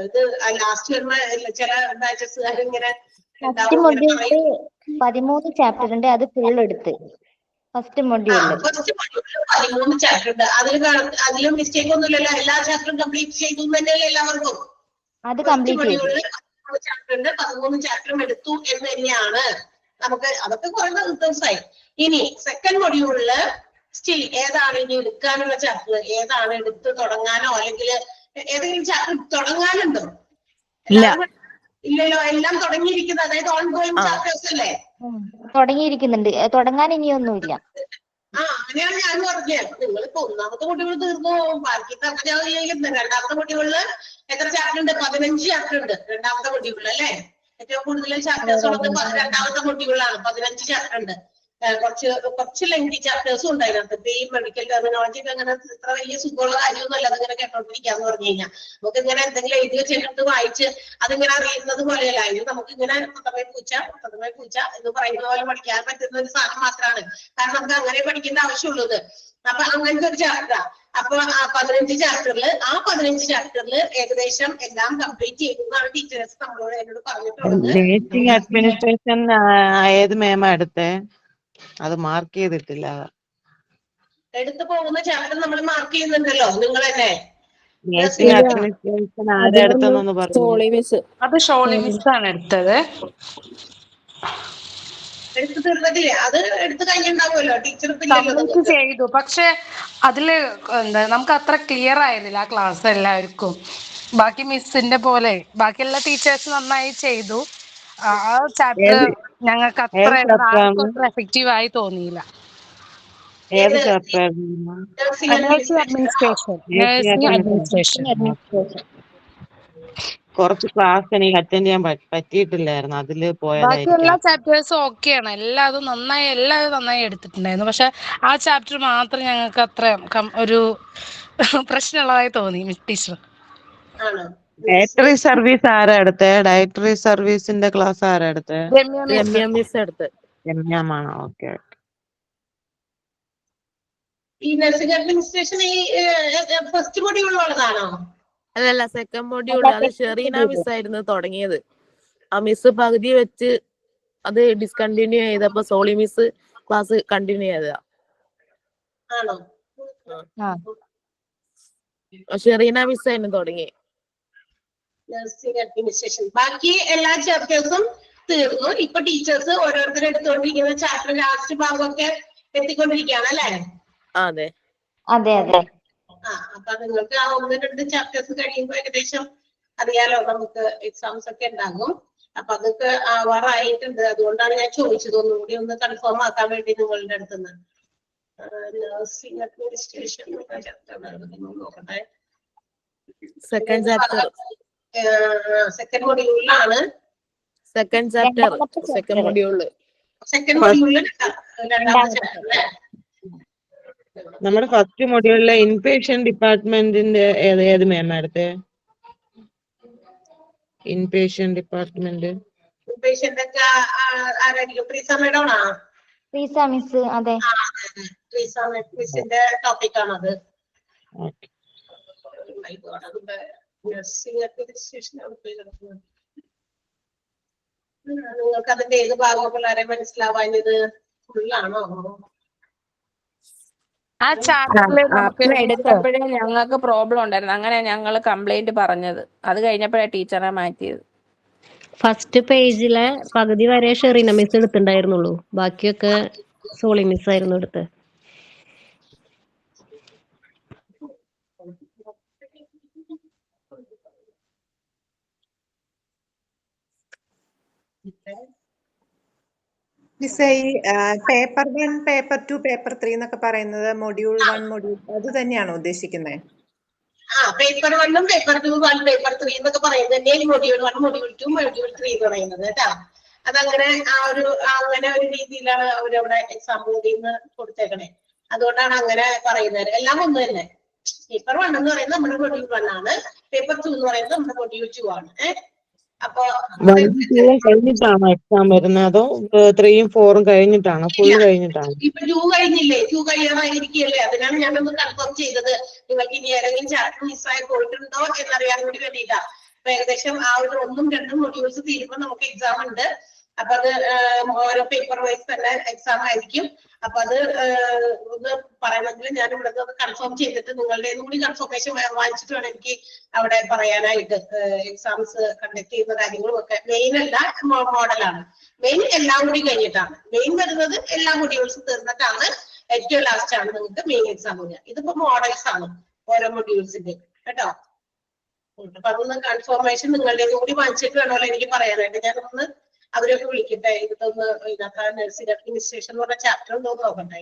S1: ഇത് ലാസ്റ്റ് വരുമ്പോ ചില ബാച്ചസുകാർ ഇങ്ങനെ
S3: 13 ചാപ്റ്റർ ഉണ്ട്, അത് ഫുൾ എടുത്ത്. ഫസ്റ്റ് മൊഡ്യൂളിൽ
S1: 13 ചാപ്റ്റർ ഉണ്ട്. അതിലും മിസ്റ്റേക്ക് ഒന്നുമില്ലല്ലോ? എല്ലാ ചാപ്റ്ററും കംപ്ലീറ്റ് ചെയ്തു തന്നെയല്ലേ എല്ലാവർക്കും?
S3: അത്
S1: ഫസ്റ്റ്
S3: കംപ്ലീറ്റ്
S1: മൊഡ്യൂളിൽ 13 ചാപ്റ്റർ ഉണ്ട്, 13 ചാപ്റ്ററും എടുത്തു എന്ന് തന്നെയാണ്. നമുക്ക് അതൊക്കെ കുറെ ദിവസമായി. ഇനി സെക്കൻഡ് മൊഡ്യൂളില് സ്റ്റിൽ ഏതാണ് ഇനി എടുക്കാനുള്ള ചാപ്റ്റർ? ഏതാണ് എടുത്ത് തുടങ്ങാനോ അല്ലെങ്കിൽ ഏതെങ്കിലും ചാപ്റ്റർ തുടങ്ങാനുണ്ടോ? ഇല്ലല്ലോ, എല്ലാം തുടങ്ങിയിരിക്കുന്നത്. അതായത് ഓൺ ഗോയിങ് ചാപ്റ്റേഴ്സ് അല്ലേ?
S3: തുടങ്ങിയിരിക്കുന്നുണ്ട്, തുടങ്ങാൻ ഇനിയൊന്നുമില്ല.
S1: അങ്ങനെയാണ് ഞാൻ പറഞ്ഞത്. നിങ്ങളിപ്പോ ഒന്നാമത്തെ മൊഡ്യൂൾ തീർന്നു, ബാക്കി രണ്ടാമത്തെ മൊഡ്യൂളില് എത്ര ചാപ്റ്റർ ഉണ്ട്? 15 ചാപ്റ്റർ ഉണ്ട് രണ്ടാമത്തെ മൊഡ്യൂളിൽ അല്ലേ? ഏറ്റവും കൂടുതൽ ചാപ്റ്റേഴ്സ് ഉള്ളത് രണ്ടാമത്തെ മൊഡ്യൂളാണ്. 15 ചാപ്റ്റർ ഉണ്ട്. കുറച്ച് ലെങ്തി ചാപ്റ്റേഴ്സും ഉണ്ട് അതിനകത്ത്. ഇപ്പൊ ഈ മെഡിക്കൽ ടെർമിനോളജി അങ്ങനെ ഇത്ര വലിയ സുഖമുള്ള കാര്യമൊന്നുമല്ല അതിങ്ങനെ കേട്ടോണ്ടിരിക്കാന്ന് പറഞ്ഞു കഴിഞ്ഞാൽ. നമുക്ക് ഇങ്ങനെ എന്തെങ്കിലും എഴുതി വെച്ചിട്ട് വായിച്ച് അതിങ്ങനെ അറിയുന്നത് പോലെയല്ല. ഇത് നമുക്ക് ഇങ്ങനെ പത്തമായി പൂച്ച എന്ന് പറയുന്ന പോലെ പഠിക്കാൻ പറ്റുന്ന ഒരു സാധനം മാത്രമാണ്. കാരണം നമുക്ക് അങ്ങനെ പഠിക്കേണ്ട ആവശ്യമുള്ളത്. അപ്പൊ അങ്ങനത്തെ ഒരു ചാപ്റ്റർ. അപ്പൊ ആ 15 ചാപ്റ്ററിൽ ഏകദേശം എല്ലാം കംപ്ലീറ്റ് ചെയ്യുന്നതാണ് ടീച്ചേഴ്സ് എന്നോട് പറഞ്ഞിട്ടുള്ളത്.
S4: നേഴ്സിംഗ് അഡ്മിനിസ്ട്രേഷൻ ഏത് മേമാ എടുത്തേ? അത് മാർക്ക് ചെയ്തിട്ടില്ല.
S1: എടുത്തു പോകുന്ന ചാപ്റ്റർ നമ്മൾ മാർക്ക് ചെയ്യുന്നുണ്ടല്ലോ നിങ്ങൾ തന്നെ.
S4: നേഴ്സിംഗ് അഡ്മിനിസ്ട്രേഷൻ ആരാ എടുത്തെന്നൊന്ന് പറഞ്ഞു.
S5: അത് ഷോളി മിസ് ആണ് എടുത്തത്.
S1: എടുത്തു തീർന്നിട്ടില്ലേ? അത് എടുത്തു കഴിഞ്ഞിട്ടുണ്ടാവുമല്ലോ, ടീച്ചർ
S5: സബ്മിറ്റ് ചെയ്തു. പക്ഷെ അതില് നമുക്ക് അത്ര ക്ലിയർ ആയിരുന്നില്ല ആ ക്ലാസ് എല്ലാവർക്കും. ബാക്കി മിസ്സിന്റെ പോലെ ബാക്കി എല്ലാ ടീച്ചേഴ്സ് നന്നായി ചെയ്തു. ആ ചാപ്റ്റർ ഞങ്ങൾക്ക് അത്ര എഫക്റ്റീവ് ആയി തോന്നിയില്ല.
S4: ഏത് ചാപ്റ്റർ?
S5: Nursing administration.
S4: കുറച്ച് ക്ലാസ് എനിക്ക് അറ്റൻഡ് ചെയ്യാൻ പറ്റിയിട്ടില്ലായിരുന്നു, അതില്
S5: ബാക്കി എല്ലാ
S4: പോയതായിരിക്കാം.
S5: ചാപ്റ്റേഴ്സും ഓക്കെയാണ്, എല്ലാതും നന്നായി എടുത്തിട്ടുണ്ടായിരുന്നു. പക്ഷെ ആ ചാപ്റ്റർ മാത്രം ഞങ്ങൾക്ക് അത്ര ഒരു പ്രശ്നമുള്ളതായി തോന്നി ടീച്ചർ.
S4: ഡയറ്ററി സർവീസ് ആരാ എടുത്തേ? ഡയറ്ററി സർവീസിന്റെ ക്ലാസ് ആരാ എടുത്തേ?
S5: രമ്യ മിസ് എടുത്ത്.
S4: രമ്യമാണോ? ഓക്കെ.
S1: ഈ നഴ്സിംഗ് അഡ്മിനിസ്ട്രേഷൻ ഈ ഫസ്റ്റ് മൊഡ്യൂളിലുള്ളതാണോ?
S6: അല്ലല്ല, സെക്കൻഡ് മൊഡ്യൂൾ. അത് ഷെറീന മിസ് ആയിരുന്നു തുടങ്ങിയത്. ആ മിസ് പകുതി വെച്ച് അത് ഡിസ്കണ്ടിന്യൂ ചെയ്തപ്പോ സോളി മിസ് ക്ലാസ് കണ്ടിന്യൂ ചെയ്തതാ.
S1: ആണോ?
S3: ആ
S6: ഷെറീന മിസ് തന്നെ തുടങ്ങി.
S1: Nursing administration. ബാക്കി എല്ലാ ചാപ്റ്റേഴ്സും തീർന്നു. ഇപ്പൊ ടീച്ചേഴ്സ് ഓരോരുത്തരും എടുത്തുകൊണ്ടിരിക്കുന്ന ചാപ്റ്റർ ലാസ്റ്റ് ഭാഗമൊക്കെ എത്തിക്കൊണ്ടിരിക്കുകയാണ് അല്ലേ?
S6: അതെ.
S3: അതെ അതെ.
S1: അപ്പൊ നിങ്ങൾക്ക് ആ 1-2 ചാപ്റ്റേഴ്സ് കഴിയുമ്പോ ഏകദേശം അറിയാലോ, നമുക്ക് എക്സാംസ് ഒക്കെ ഉണ്ടാകും. അപ്പൊ അതൊക്കെ ആവാറായിട്ടുണ്ട്. അതുകൊണ്ടാണ് ഞാൻ ചോദിച്ചത്, ഒന്നുകൂടി ഒന്ന് കൺഫേം ആക്കാൻ വേണ്ടി നിങ്ങളുടെ അടുത്തുനിന്ന്. നഴ്സിംഗ് അഡ്മിനിസ്ട്രേഷൻ നോക്കട്ടെ.
S6: സെക്കൻഡ് ചാപ്റ്റർ
S1: സെക്കൻഡ് മൊഡ്യൂളിലാണ്.
S6: സെക്കൻഡ് ചാപ്റ്റർ സെക്കൻഡ് മൊഡ്യൂളില്
S1: സെക്കൻഡ് മൊഡ്യൂളിൽ രണ്ടാമത്തെ ചാപ്റ്റർ അല്ലേ?
S4: നമ്മുടെ ഫസ്റ്റ് മൊഡ്യൂളിലെ ഇൻപേഷ്യന്റ് ഡിപ്പാർട്ട്മെന്റിന്റെ ഏത് മാം അടുത്ത്? ഇൻപേഷ്യന്റ് ഡിപ്പാർട്ട്മെന്റ്
S1: പേഷ്യന്റ് ഒക്കെ ആരായിരിക്കും? പ്രീസ മേഡം ആണോ?
S3: പ്രീസ മിസ്. അതെ.
S1: പ്രീസ മിസ്സിന്റെ ടോപ്പിക് ആണത്. നഴ്സിംഗ് അഡ്മിനിസ്ട്രേഷൻ നിങ്ങൾക്ക് അതിന്റെ ഏത് ഭാഗം പിള്ളേരെ മനസ്സിലാവാഞ്ഞത്? ഫുള്ളാണോ?
S5: ആ ചാപ്റ്ററിൽ നമുക്ക്
S7: എടുത്തപ്പോഴേ ഞങ്ങൾക്ക് പ്രോബ്ലം ഉണ്ടായിരുന്നു. അങ്ങനെ ഞങ്ങൾ കംപ്ലൈന്റ് പറഞ്ഞത്. അത് കഴിഞ്ഞപ്പോഴാണ് ടീച്ചറെ മാറ്റിയത്.
S8: ഫസ്റ്റ് പേജിലെ പകുതി വരെ ഷെറീന മിസ് എടുത്തിണ്ടായിരുന്നുള്ളൂ. ബാക്കിയൊക്കെ സോളി മിസ് ആയിരുന്നു എടുത്തത്.
S9: മിസ്സേ, ഈ പേപ്പർ 1, പേപ്പർ 2, പേപ്പർ 3 എന്നൊക്കെ പറയുന്നത് മൊഡ്യൂൾ 1, മൊഡ്യൂൾ അത് തന്നെയാണോ ഉദ്ദേശിക്കുന്നത്?
S1: പേപ്പർ 1ഉം പേപ്പർ 2, പേപ്പർ 3 എന്നൊക്കെ പറയുന്നത് തന്നെയാണ് മൊഡ്യൂൾ 1, മൊഡ്യൂൾ 2, മൊഡ്യൂൾ 3 എന്ന് പറയുന്നത് കേട്ടാ. അതങ്ങനെ അങ്ങനെ ഒരു രീതിയിലാണ് അവരവിടെ എക്സാമ്പിൾ കൊടുത്തേക്കണേ. അതുകൊണ്ടാണ് അങ്ങനെ പറയുന്നത്. എല്ലാം ഒന്ന് തന്നെ. പേപ്പർ 1 എന്ന് പറയുന്നത് നമ്മുടെ മൊഡ്യൂൾ 1 ആണ്. പേപ്പർ 2 എന്ന് പറയുന്നത് നമ്മുടെ മൊഡ്യൂൾ 2 ആണ്. അപ്പൊ
S4: 1ഉം 2ഉം കഴിഞ്ഞിട്ടാണോ എക്സാം വരുന്നത്, അതോ 3ഉം 4ഉം കഴിഞ്ഞിട്ടാണോ? ഫുൾ കഴിഞ്ഞിട്ടാണോ?
S1: ഇപ്പൊ 2 കഴിഞ്ഞില്ലേ? 2 കഴിയാറായിരിക്കല്ലേ? അതിനാണ് ഞാനൊന്ന് കൺഫേം ചെയ്തത്. നിങ്ങൾക്ക് ഇനി ഏതെങ്കിലും ചാപ്റ്റർ മിസ്സായി പോയിട്ടുണ്ടോ എന്നറിയാൻ കൂടി വേണ്ടിയിട്ടാ. അപ്പൊ ഏകദേശം ആ ഒരു 1ഉം 2ഉം മൊഡ്യൂൾസ് തീരുമ്പോൾ നമുക്ക് എക്സാം ഉണ്ട്. അപ്പൊ അത് ഓരോ പേപ്പർ വൈസ് തന്നെ എക്സാം ആയിരിക്കും. അപ്പൊ അത് ഒന്ന് പറയണമെങ്കിൽ ഞാൻ ഇവിടെ ഒന്ന് കൺഫേം ചെയ്തിട്ട് നിങ്ങളുടെ കൂടി കൺഫർമേഷൻ വാങ്ങിച്ചിട്ട് വേണം എനിക്ക് അവിടെ പറയാനായിട്ട്. എക്സാംസ് കണ്ടക്ട് ചെയ്യുന്ന കാര്യങ്ങളും ഒക്കെ മെയിൻ അല്ല, മോഡലാണ്. മെയിൻ എല്ലാം കൂടി കഴിഞ്ഞിട്ടാണ്. മെയിൻ വരുന്നത് എല്ലാ മൊഡ്യൂൾസും തീർന്നിട്ടാണ് ഏറ്റവും ലാസ്റ്റ് ആണ് നിങ്ങൾക്ക് മെയിൻ എക്സാം വരിക. ഇതിപ്പോ മോഡൽസ് ആണ് ഓരോ മൊഡ്യൂൾസിന്റെ കേട്ടോ. അപ്പൊ അതൊന്ന് കൺഫർമേഷൻ നിങ്ങളുടെ കൂടി വാങ്ങിച്ചിട്ട് വേണമല്ലോ എനിക്ക് പറയാനായിട്ട്. ഞാനൊന്ന് അവരൊക്കെ വിളിക്കട്ടെ. ഇതൊന്ന് ഇതിനകത്ത് നഴ്സിംഗ് അഡ്മിനിസ്ട്രേഷൻ എന്ന് പറഞ്ഞ ചാപ്റ്റർ ഉണ്ടോ എന്ന് നോക്കട്ടെ.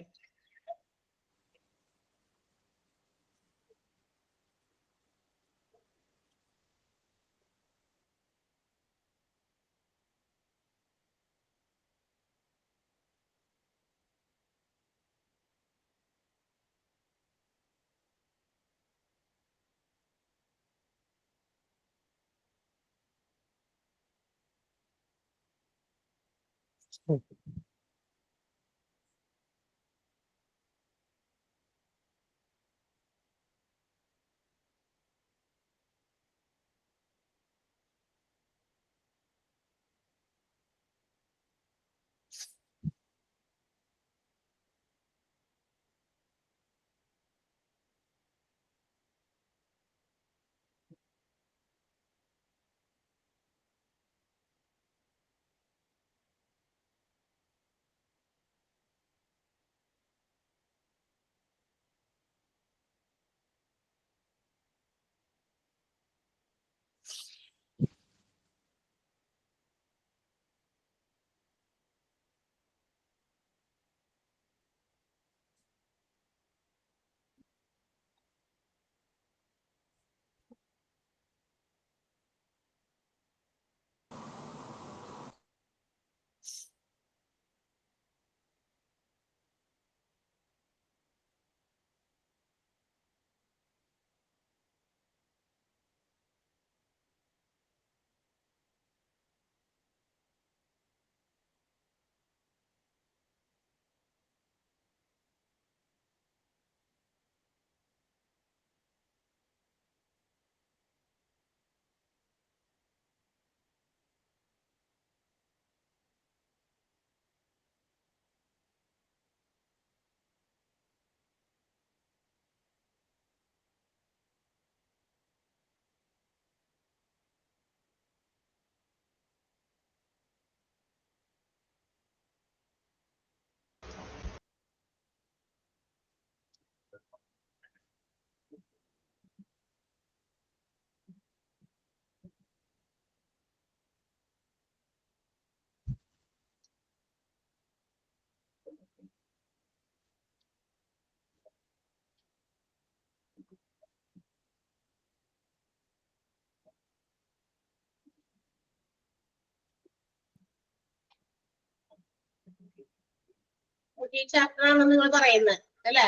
S1: ഈ ചാപ്റ്റർ ആണെന്ന് നിങ്ങൾ പറയുന്നത് അല്ലേ?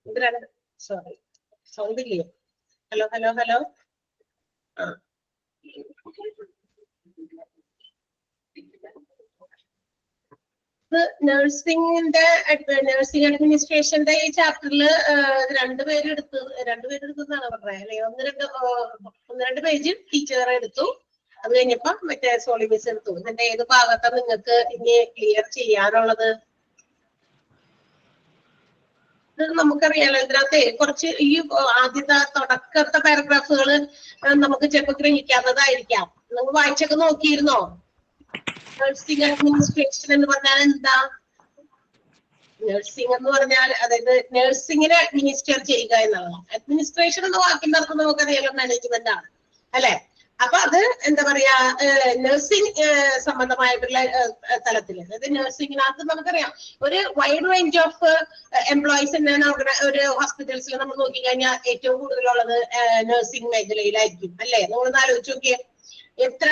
S1: ഇത് രണ്ട് സോറി സൗണ്ട് ഇല്ലേ? Hello hello hello. ആ നഴ്സിംഗിന്റെ നഴ്സിംഗ് അഡ്മിനിസ്ട്രേഷന്റെ ഈ ചാപ്റ്ററിൽ രണ്ടുപേരെടുത്തെന്നാണ് പറഞ്ഞത് അല്ലെ? ഒന്ന് രണ്ട് പേജ് ടീച്ചർ എടുത്തു. അത് കഴിഞ്ഞപ്പോ മറ്റേ സോളി മിസ് എടുത്തു. ഇതിന്റെ ഏത് ഭാഗത്താണ് നിങ്ങൾക്ക് ഇനി ക്ലിയർ ചെയ്യാനുള്ളത്? ഇത് നമുക്കറിയാലോ, ഇതിനകത്ത് കുറച്ച് ഈ ആദ്യത്തെ തുടക്കത്തെ പാരഗ്രാഫുകൾ നമുക്ക് ചിലപ്പോൾ ഗ്രഹിക്കാത്തതായിരിക്കാം. നിങ്ങൾ വായിച്ചൊക്കെ നോക്കിയിരുന്നോ? നഴ്സിംഗ് അഡ്മിനിസ്ട്രേഷൻ എന്ന് പറഞ്ഞാൽ എന്താ? നഴ്സിംഗ് എന്ന് പറഞ്ഞാൽ അതായത് നഴ്സിംഗിനെ അഡ്മിനിസ്റ്റർ ചെയ്യുക എന്നുള്ളതാണ്. അഡ്മിനിസ്ട്രേഷൻ എന്ന വാക്കിന്റെ അർത്ഥം നമുക്കറിയാലോ, മാനേജ്മെന്റ് ആണ് അല്ലെ? അപ്പൊ അത് എന്താ പറയാ, നഴ്സിംഗ് സംബന്ധമായിട്ടുള്ള തലത്തിൽ, അതായത് നഴ്സിംഗിനകത്ത് നമുക്കറിയാം ഒരു വൈഡ് റേഞ്ച് ഓഫ് എംപ്ലോയീസ് ഒരു ഹോസ്പിറ്റൽസിൽ നമ്മൾ നോക്കിക്കഴിഞ്ഞാൽ ഏറ്റവും കൂടുതലുള്ളത് നഴ്സിംഗ് മേഖലയിലായിരിക്കും അല്ലെ? നമ്മളൊന്ന് ആലോചിച്ച് നോക്കിയേ, എത്ര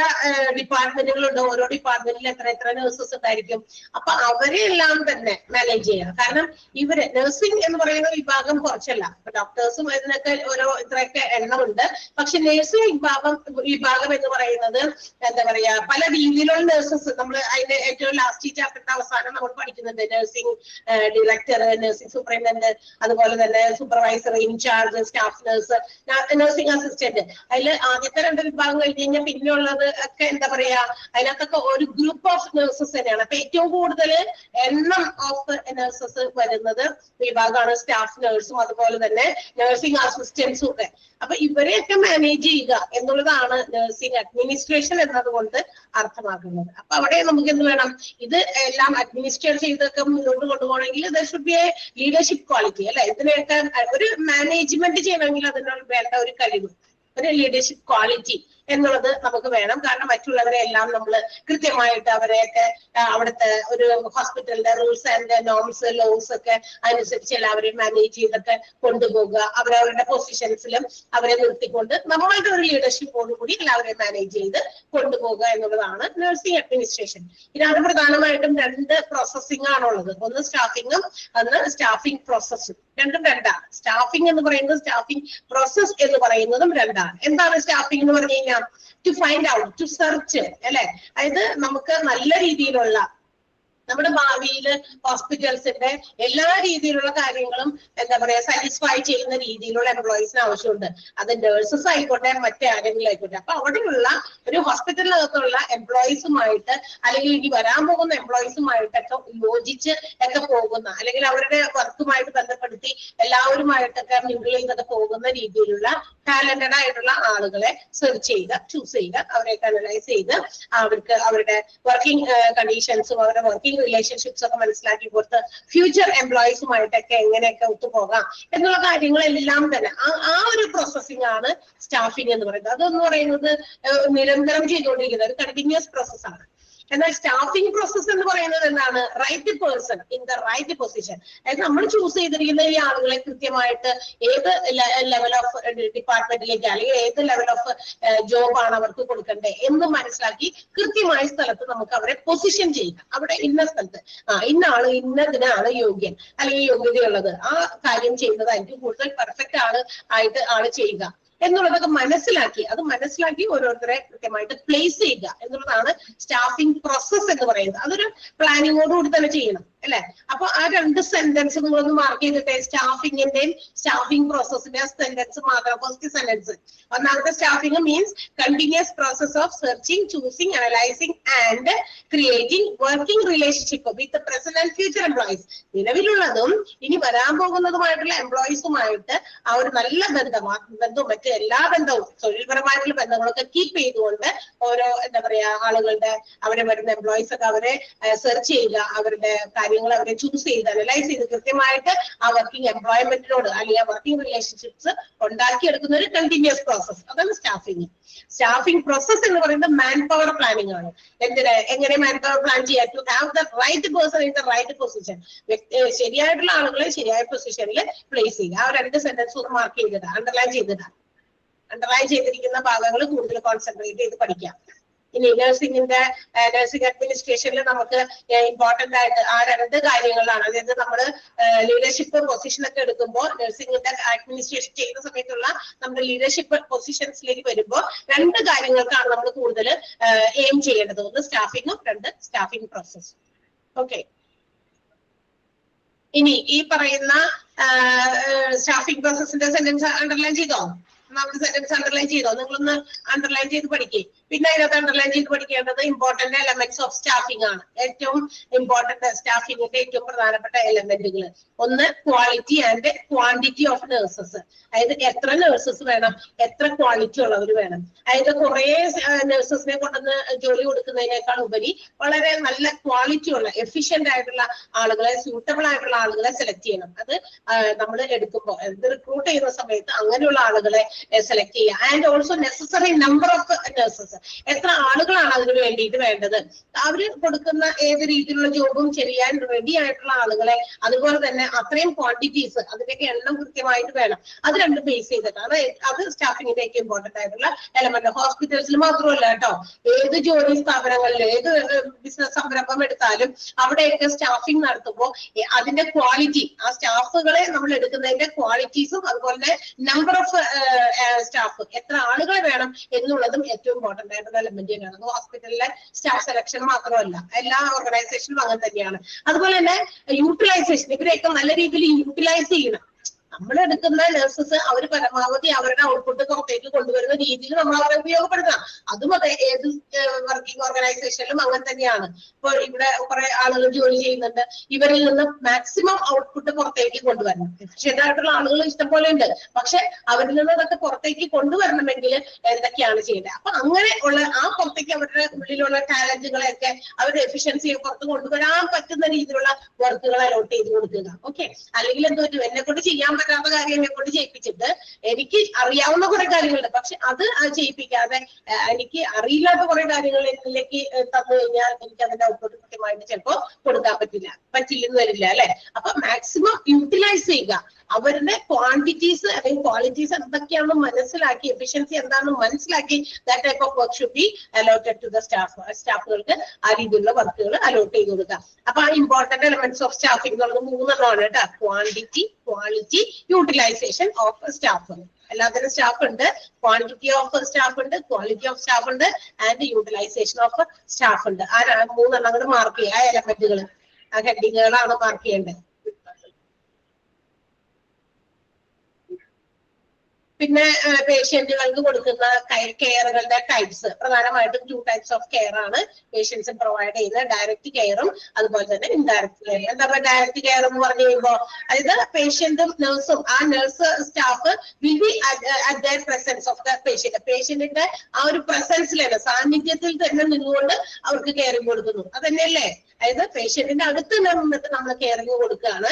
S1: ഡിപ്പാർട്ട്മെന്റുകളുണ്ട്, ഓരോ ഡിപ്പാർട്ട്മെന്റിൽ എത്ര നഴ്സസ് ഉണ്ടായിരിക്കും. അപ്പൊ അവരെല്ലാം തന്നെ മാനേജ് ചെയ്യണം. കാരണം ഇവര് നഴ്സിംഗ് എന്ന് പറയുന്ന വിഭാഗം കുറച്ചല്ല, ഡോക്ടേഴ്സും ഇതിനൊക്കെ ഓരോ ഇത്രയൊക്കെ എണ്ണമുണ്ട്. പക്ഷെ നഴ്സിംഗ് വിഭാഗം എന്ന് പറയുന്നത് എന്താ പറയാ, പല രീതിയിലുള്ള നഴ്സസ്, നമ്മൾ അതിന്റെ ഏറ്റവും ലാസ്റ്റ് ചാപ്റ്ററിന്റെ അവസാനം നമ്മൾ പഠിക്കുന്നുണ്ട്. നഴ്സിംഗ് ഡയറക്ടർ, നഴ്സിംഗ് സൂപ്രണ്ടന്റ്, അതുപോലെ തന്നെ supervisor, incharge, staff nurse, nursing assistant. അതിൽ ആദ്യത്തെ രണ്ട് വിഭാഗം കഴിഞ്ഞ് കഴിഞ്ഞാൽ പിന്നെ ഉള്ളത് ഒക്കെ എന്താ പറയാ, അതിനകത്തൊക്കെ ഒരു ഗ്രൂപ്പ് ഓഫ് നഴ്സസ് തന്നെയാണ്. അപ്പൊ ഏറ്റവും കൂടുതൽ എണ്ണം ഓഫ് നഴ്സസ് വരുന്നത് വിഭാഗമാണ് സ്റ്റാഫ് നഴ്സും അതുപോലെ തന്നെ നഴ്സിംഗ് അസിസ്റ്റൻസും ഒക്കെ. അപ്പൊ ഇവരെയൊക്കെ മാനേജ് ചെയ്യുക എന്നുള്ളതാണ് നഴ്സിംഗ് അഡ്മിനിസ്ട്രേഷൻ എന്നതുകൊണ്ട് അർത്ഥമാക്കുന്നത്. അപ്പൊ അവിടെ നമുക്ക് എന്ത് വേണം, ഇത് എല്ലാം അഡ്മിനിസ്ട്രേറ്റ് ചെയ്തൊക്കെ മുന്നോട്ട് കൊണ്ടുപോകണമെങ്കിൽ there should be a leadership quality അല്ലെ? ഇതിനെയൊക്കെ ഒരു മാനേജ്മെന്റ് ചെയ്യണമെങ്കിൽ അതിന് വേണ്ട ഒരു കഴിവ്, ഒരു ലീഡർഷിപ്പ് ക്വാളിറ്റി എന്നുള്ളത് നമുക്ക് വേണം. കാരണം മറ്റുള്ളവരെ എല്ലാം നമ്മൾ കൃത്യമായിട്ട് അവരെയൊക്കെ അവിടുത്തെ ഒരു ഹോസ്പിറ്റലിന്റെ റൂൾസ് ആൻഡ് നോംസ് ലോസ് ഒക്കെ അനുസരിച്ച് എല്ലാവരെയും മാനേജ് ചെയ്തൊക്കെ കൊണ്ടുപോകുക, അവരവരുടെ പൊസിഷൻസിലും അവരെ നിർത്തിക്കൊണ്ട് നമ്മളുടെ ഒരു ലീഡർഷിപ്പോടുകൂടി എല്ലാവരെയും മാനേജ് ചെയ്ത് കൊണ്ടുപോകുക എന്നുള്ളതാണ് നഴ്സിംഗ് അഡ്മിനിസ്ട്രേഷൻ. ഇതിനകത്ത് പ്രധാനമായിട്ടും രണ്ട് പ്രോസസ്സിംഗ് ആണുള്ളത്. ഒന്ന് സ്റ്റാഫിങ്ങും ഒന്ന് സ്റ്റാഫിംഗ് പ്രോസസ്സും. രണ്ടും രണ്ടാണ്. സ്റ്റാഫിംഗ് എന്ന് പറയുന്നത് സ്റ്റാഫിംഗ് പ്രോസസ് എന്ന് പറയുന്നതും രണ്ടാണ്. എന്താണ് സ്റ്റാഫിംഗ് എന്ന് പറഞ്ഞു കഴിഞ്ഞാൽ? To find out, to search അല്ലെ? അതായത് നമുക്ക് നല്ല രീതിയിലുള്ള നമ്മുടെ ഭാവിയിൽ ഹോസ്പിറ്റൽസിന്റെ എല്ലാ രീതിയിലുള്ള കാര്യങ്ങളും എന്താ പറയാ സാറ്റിസ്ഫൈ ചെയ്യുന്ന രീതിയിലുള്ള എംപ്ലോയീസിന് ആവശ്യമുണ്ട്. അത് നഴ്സസ് ആയിക്കോട്ടെ, മറ്റേ ആരെങ്കിലും ആയിക്കോട്ടെ. അപ്പൊ അവിടെയുള്ള ഒരു ഹോസ്പിറ്റലിനകത്തുള്ള എംപ്ലോയീസുമായിട്ട് അല്ലെങ്കിൽ ഇനി വരാൻ പോകുന്ന എംപ്ലോയീസുമായിട്ടൊക്കെ യോജിച്ച് ഒക്കെ പോകുന്ന, അല്ലെങ്കിൽ അവരുടെ വർക്കുമായിട്ട് ബന്ധപ്പെടുത്തി എല്ലാവരുമായിട്ടൊക്കെ മിങ്കിൾ ചെയ്തൊക്കെ പോകുന്ന രീതിയിലുള്ള ടാലന്റഡ് ആയിട്ടുള്ള ആളുകളെ സെർച്ച് ചെയ്യുക, ചൂസ് ചെയ്യുക, അവരെയൊക്കെ അനലൈസ് ചെയ്ത് അവർക്ക് അവരുടെ വർക്കിംഗ് കണ്ടീഷൻസും അവരുടെ വർക്കിംഗ് റിലേഷൻഷിപ്സ് ഒക്കെ മനസ്സിലാക്കി കൊടുത്ത് ഫ്യൂച്ചർ എംപ്ലോയീസുമായിട്ടൊക്കെ എങ്ങനെയൊക്കെ ഒത്തുപോകാം എന്നുള്ള കാര്യങ്ങളെല്ലാം തന്നെ ആ ഒരു പ്രോസസ്സിംഗ് ആണ് സ്റ്റാഫിംഗ് എന്ന് പറയുന്നത്. അതെന്ന് പറയുന്നത് നിരന്തരം ചെയ്തുകൊണ്ടിരിക്കുന്ന ഒരു കണ്ടിന്യൂസ് പ്രോസസ്സാണ്. എന്നാൽ സ്റ്റാഫിംഗ് പ്രോസസ് എന്ന് പറയുന്നത് എന്താണ്? Right person in the right position. അതായത് നമ്മൾ ചൂസ് ചെയ്തിരിക്കുന്ന ഈ ആളുകളെ കൃത്യമായിട്ട് ഏത് ലെവൽ ഓഫ് ഡിപ്പാർട്ട്മെന്റിലേക്ക് അല്ലെങ്കിൽ ഏത് ലെവൽ ഓഫ് ജോബാണ് അവർക്ക് കൊടുക്കേണ്ടത് എന്ന് മനസ്സിലാക്കി കൃത്യമായ സ്ഥലത്ത് നമുക്ക് അവരെ പൊസിഷൻ ചെയ്യുക. അവിടെ ഇന്ന സ്ഥലത്ത് ഇന്ന ആള് ഇന്നതിനാണ് യോഗ്യൻ അല്ലെങ്കിൽ യോഗ്യതയുള്ളത്, ആ കാര്യം ചെയ്യുന്നതായിരിക്കും കൂടുതൽ പെർഫെക്റ്റ് ആള് ചെയ്യുക എന്നുള്ളതൊക്കെ മനസ്സിലാക്കി ഓരോരുത്തരെ കൃത്യമായിട്ട് പ്ലേസ് ചെയ്യുക എന്നുള്ളതാണ് സ്റ്റാഫിംഗ് പ്രോസസ് എന്ന് പറയുന്നത്. അതൊരു പ്ലാനിങ്ങോടുകൂടി തന്നെ ചെയ്യണം അല്ലെ? അപ്പൊ ആ രണ്ട് സെന്റൻസ് നിങ്ങളൊന്ന് മാർക്ക് ചെയ്തിട്ട് സ്റ്റാഫിംഗിന്റെയും സ്റ്റാഫിംഗ് പ്രോസസിന്റെ സെന്റൻസ് മാത്രം. ഫസ്റ്റ് സെന്റൻസ് ഒന്നാമത്തെ staffing means continuous process of searching, choosing, analysing and creating working relationship with present and future employees. നിലവിലുള്ളതും ഇനി വരാൻ പോകുന്നതുമായിട്ടുള്ള എംപ്ലോയീസുമായിട്ട് ആ ഒരു നല്ല ബന്ധവും മറ്റ് എല്ലാ ബന്ധവും തൊഴിൽപരമായിട്ടുള്ള ബന്ധങ്ങളൊക്കെ കീപ്പ് ചെയ്തുകൊണ്ട് ഓരോ എന്താ പറയാ ആളുകളുടെ അവരെ വരുന്ന എംപ്ലോയീസ് ഒക്കെ അവരെ സെർച്ച് ചെയ്യുക, അവരുടെ കാര്യങ്ങൾ അവരെ ചൂസ് ചെയ്ത് അനലൈസ് ചെയ്ത് കൃത്യമായിട്ട് ആ വർക്കിംഗ് എംപ്ലോയ്മെന്റിനോട് അല്ലെങ്കിൽ ആ വർക്കിംഗ് റിലേഷൻഷിപ്സ് ഉണ്ടാക്കിയെടുക്കുന്ന ഒരു കണ്ടിന്യൂസ് പ്രോസസ്. അതാണ് സ്റ്റാഫിംഗ്. സ്റ്റാഫിംഗ് പ്രോസസ് എന്ന് പറയുന്നത് മാൻ പവർ പ്ലാനിംഗ് ആണ്. എങ്ങനെ മാൻ പവർ പ്ലാൻ ചെയ്യാം? To have the right person in the right position. ശരിയായിട്ടുള്ള ആളുകളെ ശരിയായ പൊസിഷനിൽ പ്ലേസ് ചെയ്യുക. ആ രണ്ട് സെന്റൻസ് ഒന്ന് മാർക്ക് ചെയ്തിട്ട് അണ്ടർലൈൻ ചെയ്തിരിക്കുന്ന ഭാഗങ്ങൾ കൂടുതൽ കോൺസെൻട്രേറ്റ് ചെയ്ത് പഠിക്കാം. ഇനി നഴ്സിംഗിന്റെ നഴ്സിംഗ് അഡ്മിനിസ്ട്രേഷനിൽ നമുക്ക് ഇമ്പോർട്ടന്റ് ആയിട്ട് ആ 2 കാര്യങ്ങളാണ്. അതായത് നമ്മള് ലീഡർഷിപ്പ് പൊസിഷൻ ഒക്കെ എടുക്കുമ്പോൾ നഴ്സിംഗിന്റെ അഡ്മിനിസ്ട്രേഷൻ ചെയ്യുന്ന സമയത്തുള്ള നമ്മുടെ ലീഡർഷിപ്പ് പൊസിഷൻസിലേക്ക് വരുമ്പോൾ 2 കാര്യങ്ങൾക്കാണ് നമ്മൾ കൂടുതൽ എയിം ചെയ്യേണ്ടത്. ഒന്ന് സ്റ്റാഫിങ്ങും 2 സ്റ്റാഫിംഗ് പ്രോസസ്. ഓക്കെ, ഇനി ഈ പറയുന്ന സ്റ്റാഫിംഗ് പ്രോസസ്സിന്റെ സെന്റൻസ് അണ്ടർലൈൻ ചെയ്തോ? നമ്മുടെ സെന്റൻസ് അണ്ടർലൈൻ ചെയ്തോ? നിങ്ങളൊന്ന് അണ്ടർലൈൻ ചെയ്ത് പഠിക്കേ. പിന്നെ അതിനകത്ത് അണ്ടർലൈൻ ചെയ്ത് പഠിക്കേണ്ടത് ഇമ്പോർട്ടന്റ് എലമെന്റ്സ് ഓഫ് സ്റ്റാഫിംഗ് ആണ്. ഏറ്റവും ഇമ്പോർട്ടന്റ് സ്റ്റാഫിംഗിന്റെ ഏറ്റവും പ്രധാനപ്പെട്ട എലമെന്റുകൾ. ഒന്ന് quality and quantity of nurses. അതായത് എത്ര നഴ്സസ് വേണം, എത്ര ക്വാളിറ്റി ഉള്ളവർ വേണം. അതായത് കുറെ നഴ്സസിനെ കൊണ്ടുവന്ന് ജോലി കൊടുക്കുന്നതിനേക്കാൾ ഉപരി വളരെ നല്ല ക്വാളിറ്റി ഉള്ള എഫിഷ്യന്റ് ആയിട്ടുള്ള ആളുകളെ, സ്യൂട്ടബിൾ ആയിട്ടുള്ള ആളുകളെ സെലക്ട് ചെയ്യണം. അത് നമ്മൾ എടുക്കുമ്പോൾ റിക്രൂട്ട് ചെയ്യുന്ന സമയത്ത് അങ്ങനെയുള്ള ആളുകളെ സെലക്ട് ചെയ്യുക. And also necessary number of nurses. എത്ര ആളുകളാണ് അതിന് വേണ്ടിയിട്ട് വേണ്ടത്. അവര് കൊടുക്കുന്ന ഏത് രീതിയിലുള്ള ജോബും ചെയ്യാൻ റെഡി ആയിട്ടുള്ള ആളുകളെ, അതുപോലെ തന്നെ അത്രയും ക്വാണ്ടിറ്റീസ്, അതിന്റെയൊക്കെ എണ്ണം കൃത്യമായിട്ട് വേണം. അത് 2 ബേസ് ചെയ്തിട്ടാണ്. അത് സ്റ്റാഫിങ്ങിന്റെ ഒക്കെ ഇമ്പോർട്ടന്റ് ആയിട്ടുള്ള എലമെന്റ്. ഹോസ്പിറ്റൽസിൽ മാത്രമല്ല കേട്ടോ, ഏത് ജോലി സ്ഥാപനങ്ങളിൽ, ഏത് ബിസിനസ് സംരംഭം എടുത്താലും അവിടെയൊക്കെ സ്റ്റാഫിംഗ് നടത്തുമ്പോൾ അതിന്റെ ക്വാളിറ്റി, ആ സ്റ്റാഫുകളെ നമ്മൾ എടുക്കുന്നതിന്റെ ക്വാളിറ്റീസും അതുപോലെ നമ്പർ ഓഫ് സ്റ്റാഫ്, എത്ര ആളുകളെ വേണം എന്നുള്ളതും ഏറ്റവും ഇമ്പോർട്ടന്റ് ആയിട്ടുള്ള എലമെന്റ് തന്നെയാണ്. അത് ഹോസ്പിറ്റലിലെ സ്റ്റാഫ് സെലക്ഷൻ മാത്രമല്ല, എല്ലാ ഓർഗനൈസേഷനും അങ്ങനെ തന്നെയാണ്. അതുപോലെ തന്നെ യൂട്ടിലൈസേഷൻ, ഇവരെയൊക്കെ നല്ല രീതിയിൽ യൂട്ടിലൈസ് ചെയ്യണം. നമ്മൾ എടുക്കുന്ന നഴ്സസ് അവർ പരമാവധി അവരുടെ ഔട്ട്പുട്ട് പുറത്തേക്ക് കൊണ്ടുവരുന്ന രീതിയിൽ നമ്മൾ അവരെ ഉപയോഗപ്പെടുത്തണം. അതും അതെ, ഏത് വർക്കിംഗ് ഓർഗനൈസേഷനിലും അങ്ങനെ തന്നെയാണ്. ഇപ്പോൾ ഇവിടെ കുറെ ആളുകൾ ജോലി ചെയ്യുന്നുണ്ട്, ഇവരിൽ നിന്ന് മാക്സിമം ഔട്ട്പുട്ട് പുറത്തേക്ക് കൊണ്ടുവരണം. എഫിഷ്യന്റ് ആയിട്ടുള്ള ആളുകൾ ഇഷ്ടംപോലെ ഉണ്ട്, പക്ഷെ അവരിൽ നിന്ന് അതൊക്കെ പുറത്തേക്ക് കൊണ്ടുവരണമെങ്കിൽ എന്തൊക്കെയാണ് ചെയ്യേണ്ടത്? അപ്പൊ അങ്ങനെ ഉള്ള ആ പുറത്തേക്ക് അവരുടെ ഉള്ളിലുള്ള ടാലന്റുകളെയൊക്കെ അവരുടെ എഫിഷ്യൻസിയെ പുറത്ത് കൊണ്ടുവരാൻ പറ്റുന്ന രീതിയിലുള്ള വർക്കുകൾ അലോട്ട് ചെയ്ത് കൊടുക്കുക. ഓക്കെ, അല്ലെങ്കിൽ എന്തോ എന്നെ കൊണ്ട് ചെയ്യാൻ പറ്റാത്ത കാര്യം എന്നെ കൊണ്ട് ചെയ്യിപ്പിച്ചിട്ട് എനിക്ക് അറിയാവുന്ന കുറെ കാര്യങ്ങളുണ്ട്, പക്ഷെ അത് ചെയ്യിപ്പിക്കാതെ എനിക്ക് അറിയില്ലാത്ത കുറെ കാര്യങ്ങളിലേക്ക് തന്നു കഴിഞ്ഞാൽ എനിക്ക് അതിന്റെ ഔട്ട്പുട്ട് കൃത്യമായിട്ട് ചിലപ്പോൾ കൊടുക്കാൻ പറ്റില്ലെന്ന് വരില്ല അല്ലെ. അപ്പൊ മാക്സിമം യൂട്ടിലൈസ് ചെയ്യുക. അവരുടെ ക്വാണ്ടിറ്റീസ് അല്ലെങ്കിൽ ക്വാളിറ്റീസ് എന്തൊക്കെയാണെന്ന് മനസ്സിലാക്കി, എഫിഷ്യൻസി എന്താണെന്ന് മനസ്സിലാക്കി that type of work should be allotted to the സ്റ്റാഫുകൾക്ക് ആ രീതിയിലുള്ള വർക്കുകൾ അലോട്ട് ചെയ്ത് കൊടുക്കുക. അപ്പൊ ആ ഇമ്പോർട്ടന്റ് എലമെന്റ്സ് ഓഫ് സ്റ്റാഫിംഗ് എന്നുള്ളത് 3 എണ്ണമാണ് കേട്ടോ. Quantity, quality, utilisation of staff. എല്ലാത്തിനും സ്റ്റാഫ് ഉണ്ട്, ക്വാണ്ടിറ്റി ഓഫ് സ്റ്റാഫ് ഉണ്ട്, ക്വാളിറ്റി ഓഫ് സ്റ്റാഫ് ഉണ്ട്, ആൻഡ് യൂട്ടിലൈസേഷൻ ഓഫ് സ്റ്റാഫ് ഉണ്ട്. ആ 3 എണ്ണം മാർക്ക് ചെയ്യുക. ആ എലമെന്റുകൾ, ആ ഹെഡിങ്ങുകളാണ് മാർക്ക് ചെയ്യേണ്ടത്. പിന്നെ പേഷ്യന്റുകൾക്ക് കൊടുക്കുന്ന കെയറുകളുടെ ടൈപ്സ്, പ്രധാനമായിട്ടും 2 ടൈപ്സ് ഓഫ് കെയർ ആണ് പേഷ്യൻസിന് പ്രൊവൈഡ് ചെയ്യുന്നത്. ഡയറക്റ്റ് കെയറും അതുപോലെ തന്നെ ഇൻഡയറക്റ്റ് കെയർ. എന്താ പറയുക ഡയറക്റ്റ് കെയർ എന്ന് പറഞ്ഞു കഴിയുമ്പോൾ, അതായത് പേഷ്യന്റും നഴ്സും, ആ nurse staff will be at their presence of the patient. പേഷ്യന്റിന്റെ ആ ഒരു പ്രസൻസിൽ തന്നെ, സാന്നിധ്യത്തിൽ തന്നെ നിന്നുകൊണ്ട് അവർക്ക് കെയറിങ് കൊടുക്കുന്നു. അതന്നെയല്ലേ? അതായത് പേഷ്യന്റിന്റെ അടുത്ത് നിന്നിട്ട് നമ്മൾ കെയറിങ് കൊടുക്കുകയാണ്.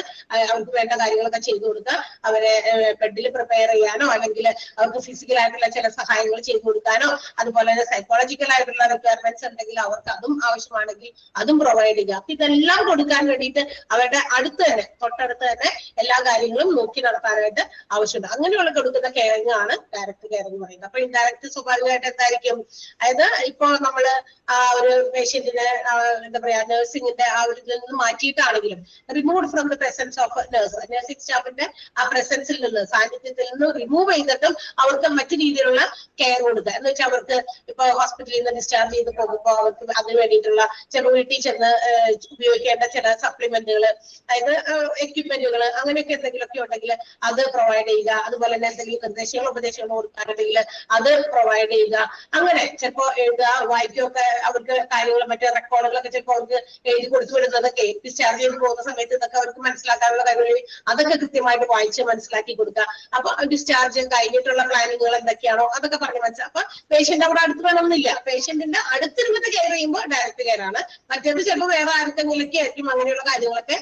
S1: അവർക്ക് വേണ്ട കാര്യങ്ങളൊക്കെ ചെയ്തു കൊടുക്കുക. അവരെ ബെഡിൽ പ്രിപ്പയർ ചെയ്യാനോ അല്ലെങ്കിൽ അവർക്ക് ഫിസിക്കൽ ആയിട്ടുള്ള ചില സഹായങ്ങൾ ചെയ്തു കൊടുക്കാനോ, അതുപോലെ തന്നെ സൈക്കോളജിക്കൽ ആയിട്ടുള്ള റിക്വയർമെന്റ്സ് ഉണ്ടെങ്കിൽ അവർക്ക് അതും ആവശ്യമാണെങ്കിൽ അതും പ്രൊവൈഡ് ചെയ്യുക. അപ്പൊ ഇതെല്ലാം കൊടുക്കാൻ വേണ്ടിയിട്ട് അവരുടെ അടുത്ത് തന്നെ, തൊട്ടടുത്ത് തന്നെ എല്ലാ കാര്യങ്ങളും നോക്കി നടത്താനായിട്ട് ആവശ്യമുണ്ട്. അങ്ങനെയുള്ള കൊടുക്കുന്ന കെയറിങ് ആണ് ഡയറക്റ്റ് കെയറിങ് പറയുന്നത്. അപ്പൊ ഇൻഡയറക്റ്റ് സ്വാഭാവികമായിട്ട് എന്തായിരിക്കും? അതായത് ഇപ്പൊ നമ്മള് ആ ഒരു പേഷ്യന്റിനെ എന്താ പറയാ നഴ്സിംഗിന്റെ ആ ഒരു ഇതിൽ നിന്ന് മാറ്റിയിട്ടാണെങ്കിലും, remove from the presence of nursing സ്റ്റാഫിന്റെ ആ പ്രസൻസിൽ നിന്ന്, സാന്നിധ്യത്തിൽ നിന്ന് റിമൂവ് ചെയ്തിട്ടും അവർക്ക് മറ്റു രീതിയിലുള്ള കെയർ കൊടുക്കുക. എന്ന് വെച്ചാൽ അവർക്ക് ഇപ്പൊ ഹോസ്പിറ്റലിൽ നിന്ന് ഡിസ്ചാർജ് ചെയ്ത് പോകുമ്പോൾ അവർക്ക് അതിന് വേണ്ടിയിട്ടുള്ള ചില വീട്ടിൽ ചെന്ന് ഉപയോഗിക്കേണ്ട ചില സപ്ലിമെന്റുകൾ, അതായത് എക്യുപ്മെന്റുകൾ, അങ്ങനെയൊക്കെ എന്തെങ്കിലുമൊക്കെ ഉണ്ടെങ്കിൽ അത് പ്രൊവൈഡ് ചെയ്യുക. അതുപോലെ തന്നെ എന്തെങ്കിലും നിർദ്ദേശങ്ങളും ഉപദേശങ്ങളും കൊടുക്കാനുണ്ടെങ്കിൽ അത് പ്രൊവൈഡ് ചെയ്യുക. അങ്ങനെ ചിലപ്പോൾ എഴുതുക, വായിക്കുകയൊക്കെ, അവർക്ക് കാര്യങ്ങൾ മറ്റേ റെക്കോർഡുകളൊക്കെ ചിലപ്പോൾ അവർക്ക് എഴുതി കൊടുത്തു വിടുന്നതൊക്കെ ഡിസ്ചാർജ് ചെയ്ത് പോകുന്ന സമയത്ത് ഇതൊക്കെ അവർക്ക് മനസ്സിലാക്കാനുള്ള കാര്യങ്ങൾ അതൊക്കെ കൃത്യമായിട്ട് വായിച്ച് മനസ്സിലാക്കി കൊടുക്കുക. അപ്പൊ ഡിസ്ചാർജ് കഴിഞ്ഞിട്ടുള്ള പ്ലാനിങ്ങുകൾ എന്തൊക്കെയാണോ അതൊക്കെ പറഞ്ഞ് മനസ്സിലാക്കുക. അപ്പൊ പേഷ്യന്റ് അവിടെ അടുത്ത് വേണമെന്നില്ല. പേഷ്യന്റിന്റെ അടുത്തിരുന്നിട്ട് കെയർ ചെയ്യുമ്പോൾ ഡയറക്റ്റ് കെയർ ആണ്. മറ്റേത് ചിലപ്പോൾ വേറെ ആർക്കെങ്കിലൊക്കെ ആയിരിക്കും അങ്ങനെയുള്ള കാര്യങ്ങളൊക്കെ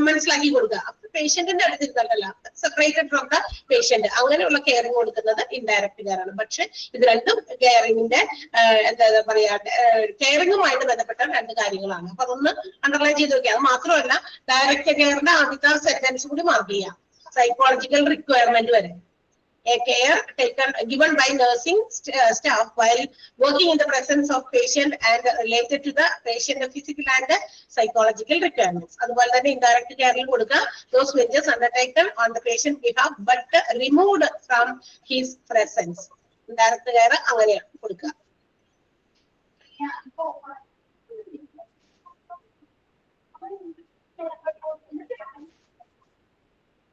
S1: മനസ്സിലാക്കി കൊടുക്കുക. പേഷ്യന്റിന്റെ അടുത്തിരുന്നിട്ടല്ല, സെപ്പറേറ്റഡ് ഫ്രം ദ പേഷ്യന്റ്, അങ്ങനെയുള്ള കെയറിങ് കൊടുക്കുന്നത് ഇൻഡയറക്റ്റ് കെയർ ആണ്. പക്ഷെ ഇത് രണ്ടും കെയറിങ്ങിന്റെ എന്താ പറയാ കെയറിങ്ങുമായിട്ട് ബന്ധപ്പെട്ട 2 കാര്യങ്ങളാണ്. അപ്പൊ അതൊന്ന് അണ്ടർലൈൻ ചെയ്ത് നോക്കിയാൽ. അത് മാത്രമല്ല, ഡയറക്റ്റ് കെയറിന്റെ ആദ്യത്തെ സെന്റൻസ് കൂടി മാർക്ക് ചെയ്യാം, സൈക്കോളജിക്കൽ റിക്വയർമെന്റ് വരെ. a care given by nursing staff while working in the presence of patient and related to the patient physical and psychological requirements. അതുപോലെ തന്നെ indirect care കൊടുക്കുക, those measures undertaken on the patient behalf but removed from his presence. Indirect care അങ്ങനെയാണ് കൊടുക്കുക.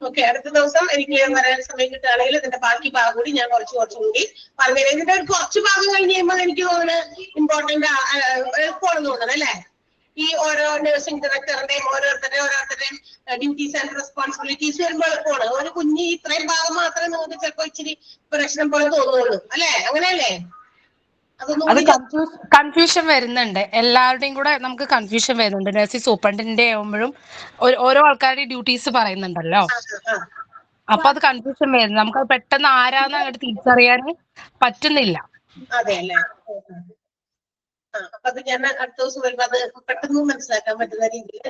S1: ഓക്കെ, അടുത്ത ദിവസം എനിക്ക് വരാൻ സമയം കിട്ടുകയാണെങ്കിൽ ഇതിന്റെ ബാക്കി ഭാഗം കൂടി ഞാൻ കുറച്ചുകൂടി പറഞ്ഞുതരാം. ഇതിന്റെ ഒരു കുറച്ച് ഭാഗം കഴിഞ്ഞ് കഴിയുമ്പോൾ എനിക്ക് തോന്നുന്നു ഇമ്പോർട്ടന്റ് എളുപ്പമാണെന്ന് തോന്നുന്നത് അല്ലേ? ഈ ഓരോ നഴ്സിംഗ് ഡയറക്ടറിന്റെയും ഓരോരുത്തരുടെയും ഡ്യൂട്ടീസ് ആൻഡ് റെസ്പോൺസിബിലിറ്റീസ് വരുമ്പോൾ എളുപ്പമാണ്. ഒരു കുഞ്ഞ് ഇത്രയും ഭാഗം മാത്രമേ നമുക്ക് ചിലപ്പോൾ ഇച്ചിരി പ്രശ്നം പോലെ തോന്നുള്ളൂ അല്ലേ? അങ്ങനെയല്ലേ?
S5: അത് കൺഫ്യൂഷൻ വരുന്നുണ്ട്, എല്ലാവരുടെയും കൂടെ നമുക്ക് കൺഫ്യൂഷൻ വരുന്നുണ്ട്. നഴ്സിംഗ് സൂപ്രണ്ടിന്റെ ആവുമ്പോഴും ഓരോ ആൾക്കാരുടെ ഡ്യൂട്ടീസ് പറയുന്നുണ്ടല്ലോ, അപ്പൊ അത് കൺഫ്യൂഷൻ വരുന്നു. നമുക്ക് പെട്ടെന്ന് ആരാന്ന് അങ്ങോട്ട് തിരിച്ചറിയാൻ പറ്റുന്നില്ല.
S1: അതെ അല്ലേ? അപ്പൊ അത് ഞാൻ അടുത്ത ദിവസം വരുമ്പോ അത് പെട്ടെന്ന് മനസ്സിലാക്കാൻ പറ്റുന്ന രീതിയിൽ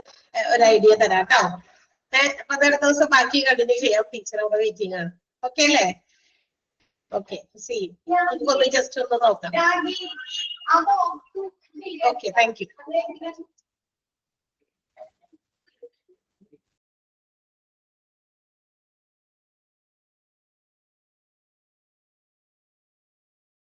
S1: ഒരു ഐഡിയ തരാം കേട്ടോ. അപ്പൊ അത് അടുത്ത ദിവസം ബാക്കി കണ്ടിന്യൂ ചെയ്യാം. ടീച്ചർ അവിടെ വെയിറ്റിംഗ് ആണ്. ഓക്കെ അല്ലേ? ഓക്കെ, നമുക്കൊന്ന് ജസ്റ്റ് ഒന്ന് നോക്കാം. Okay, thank you.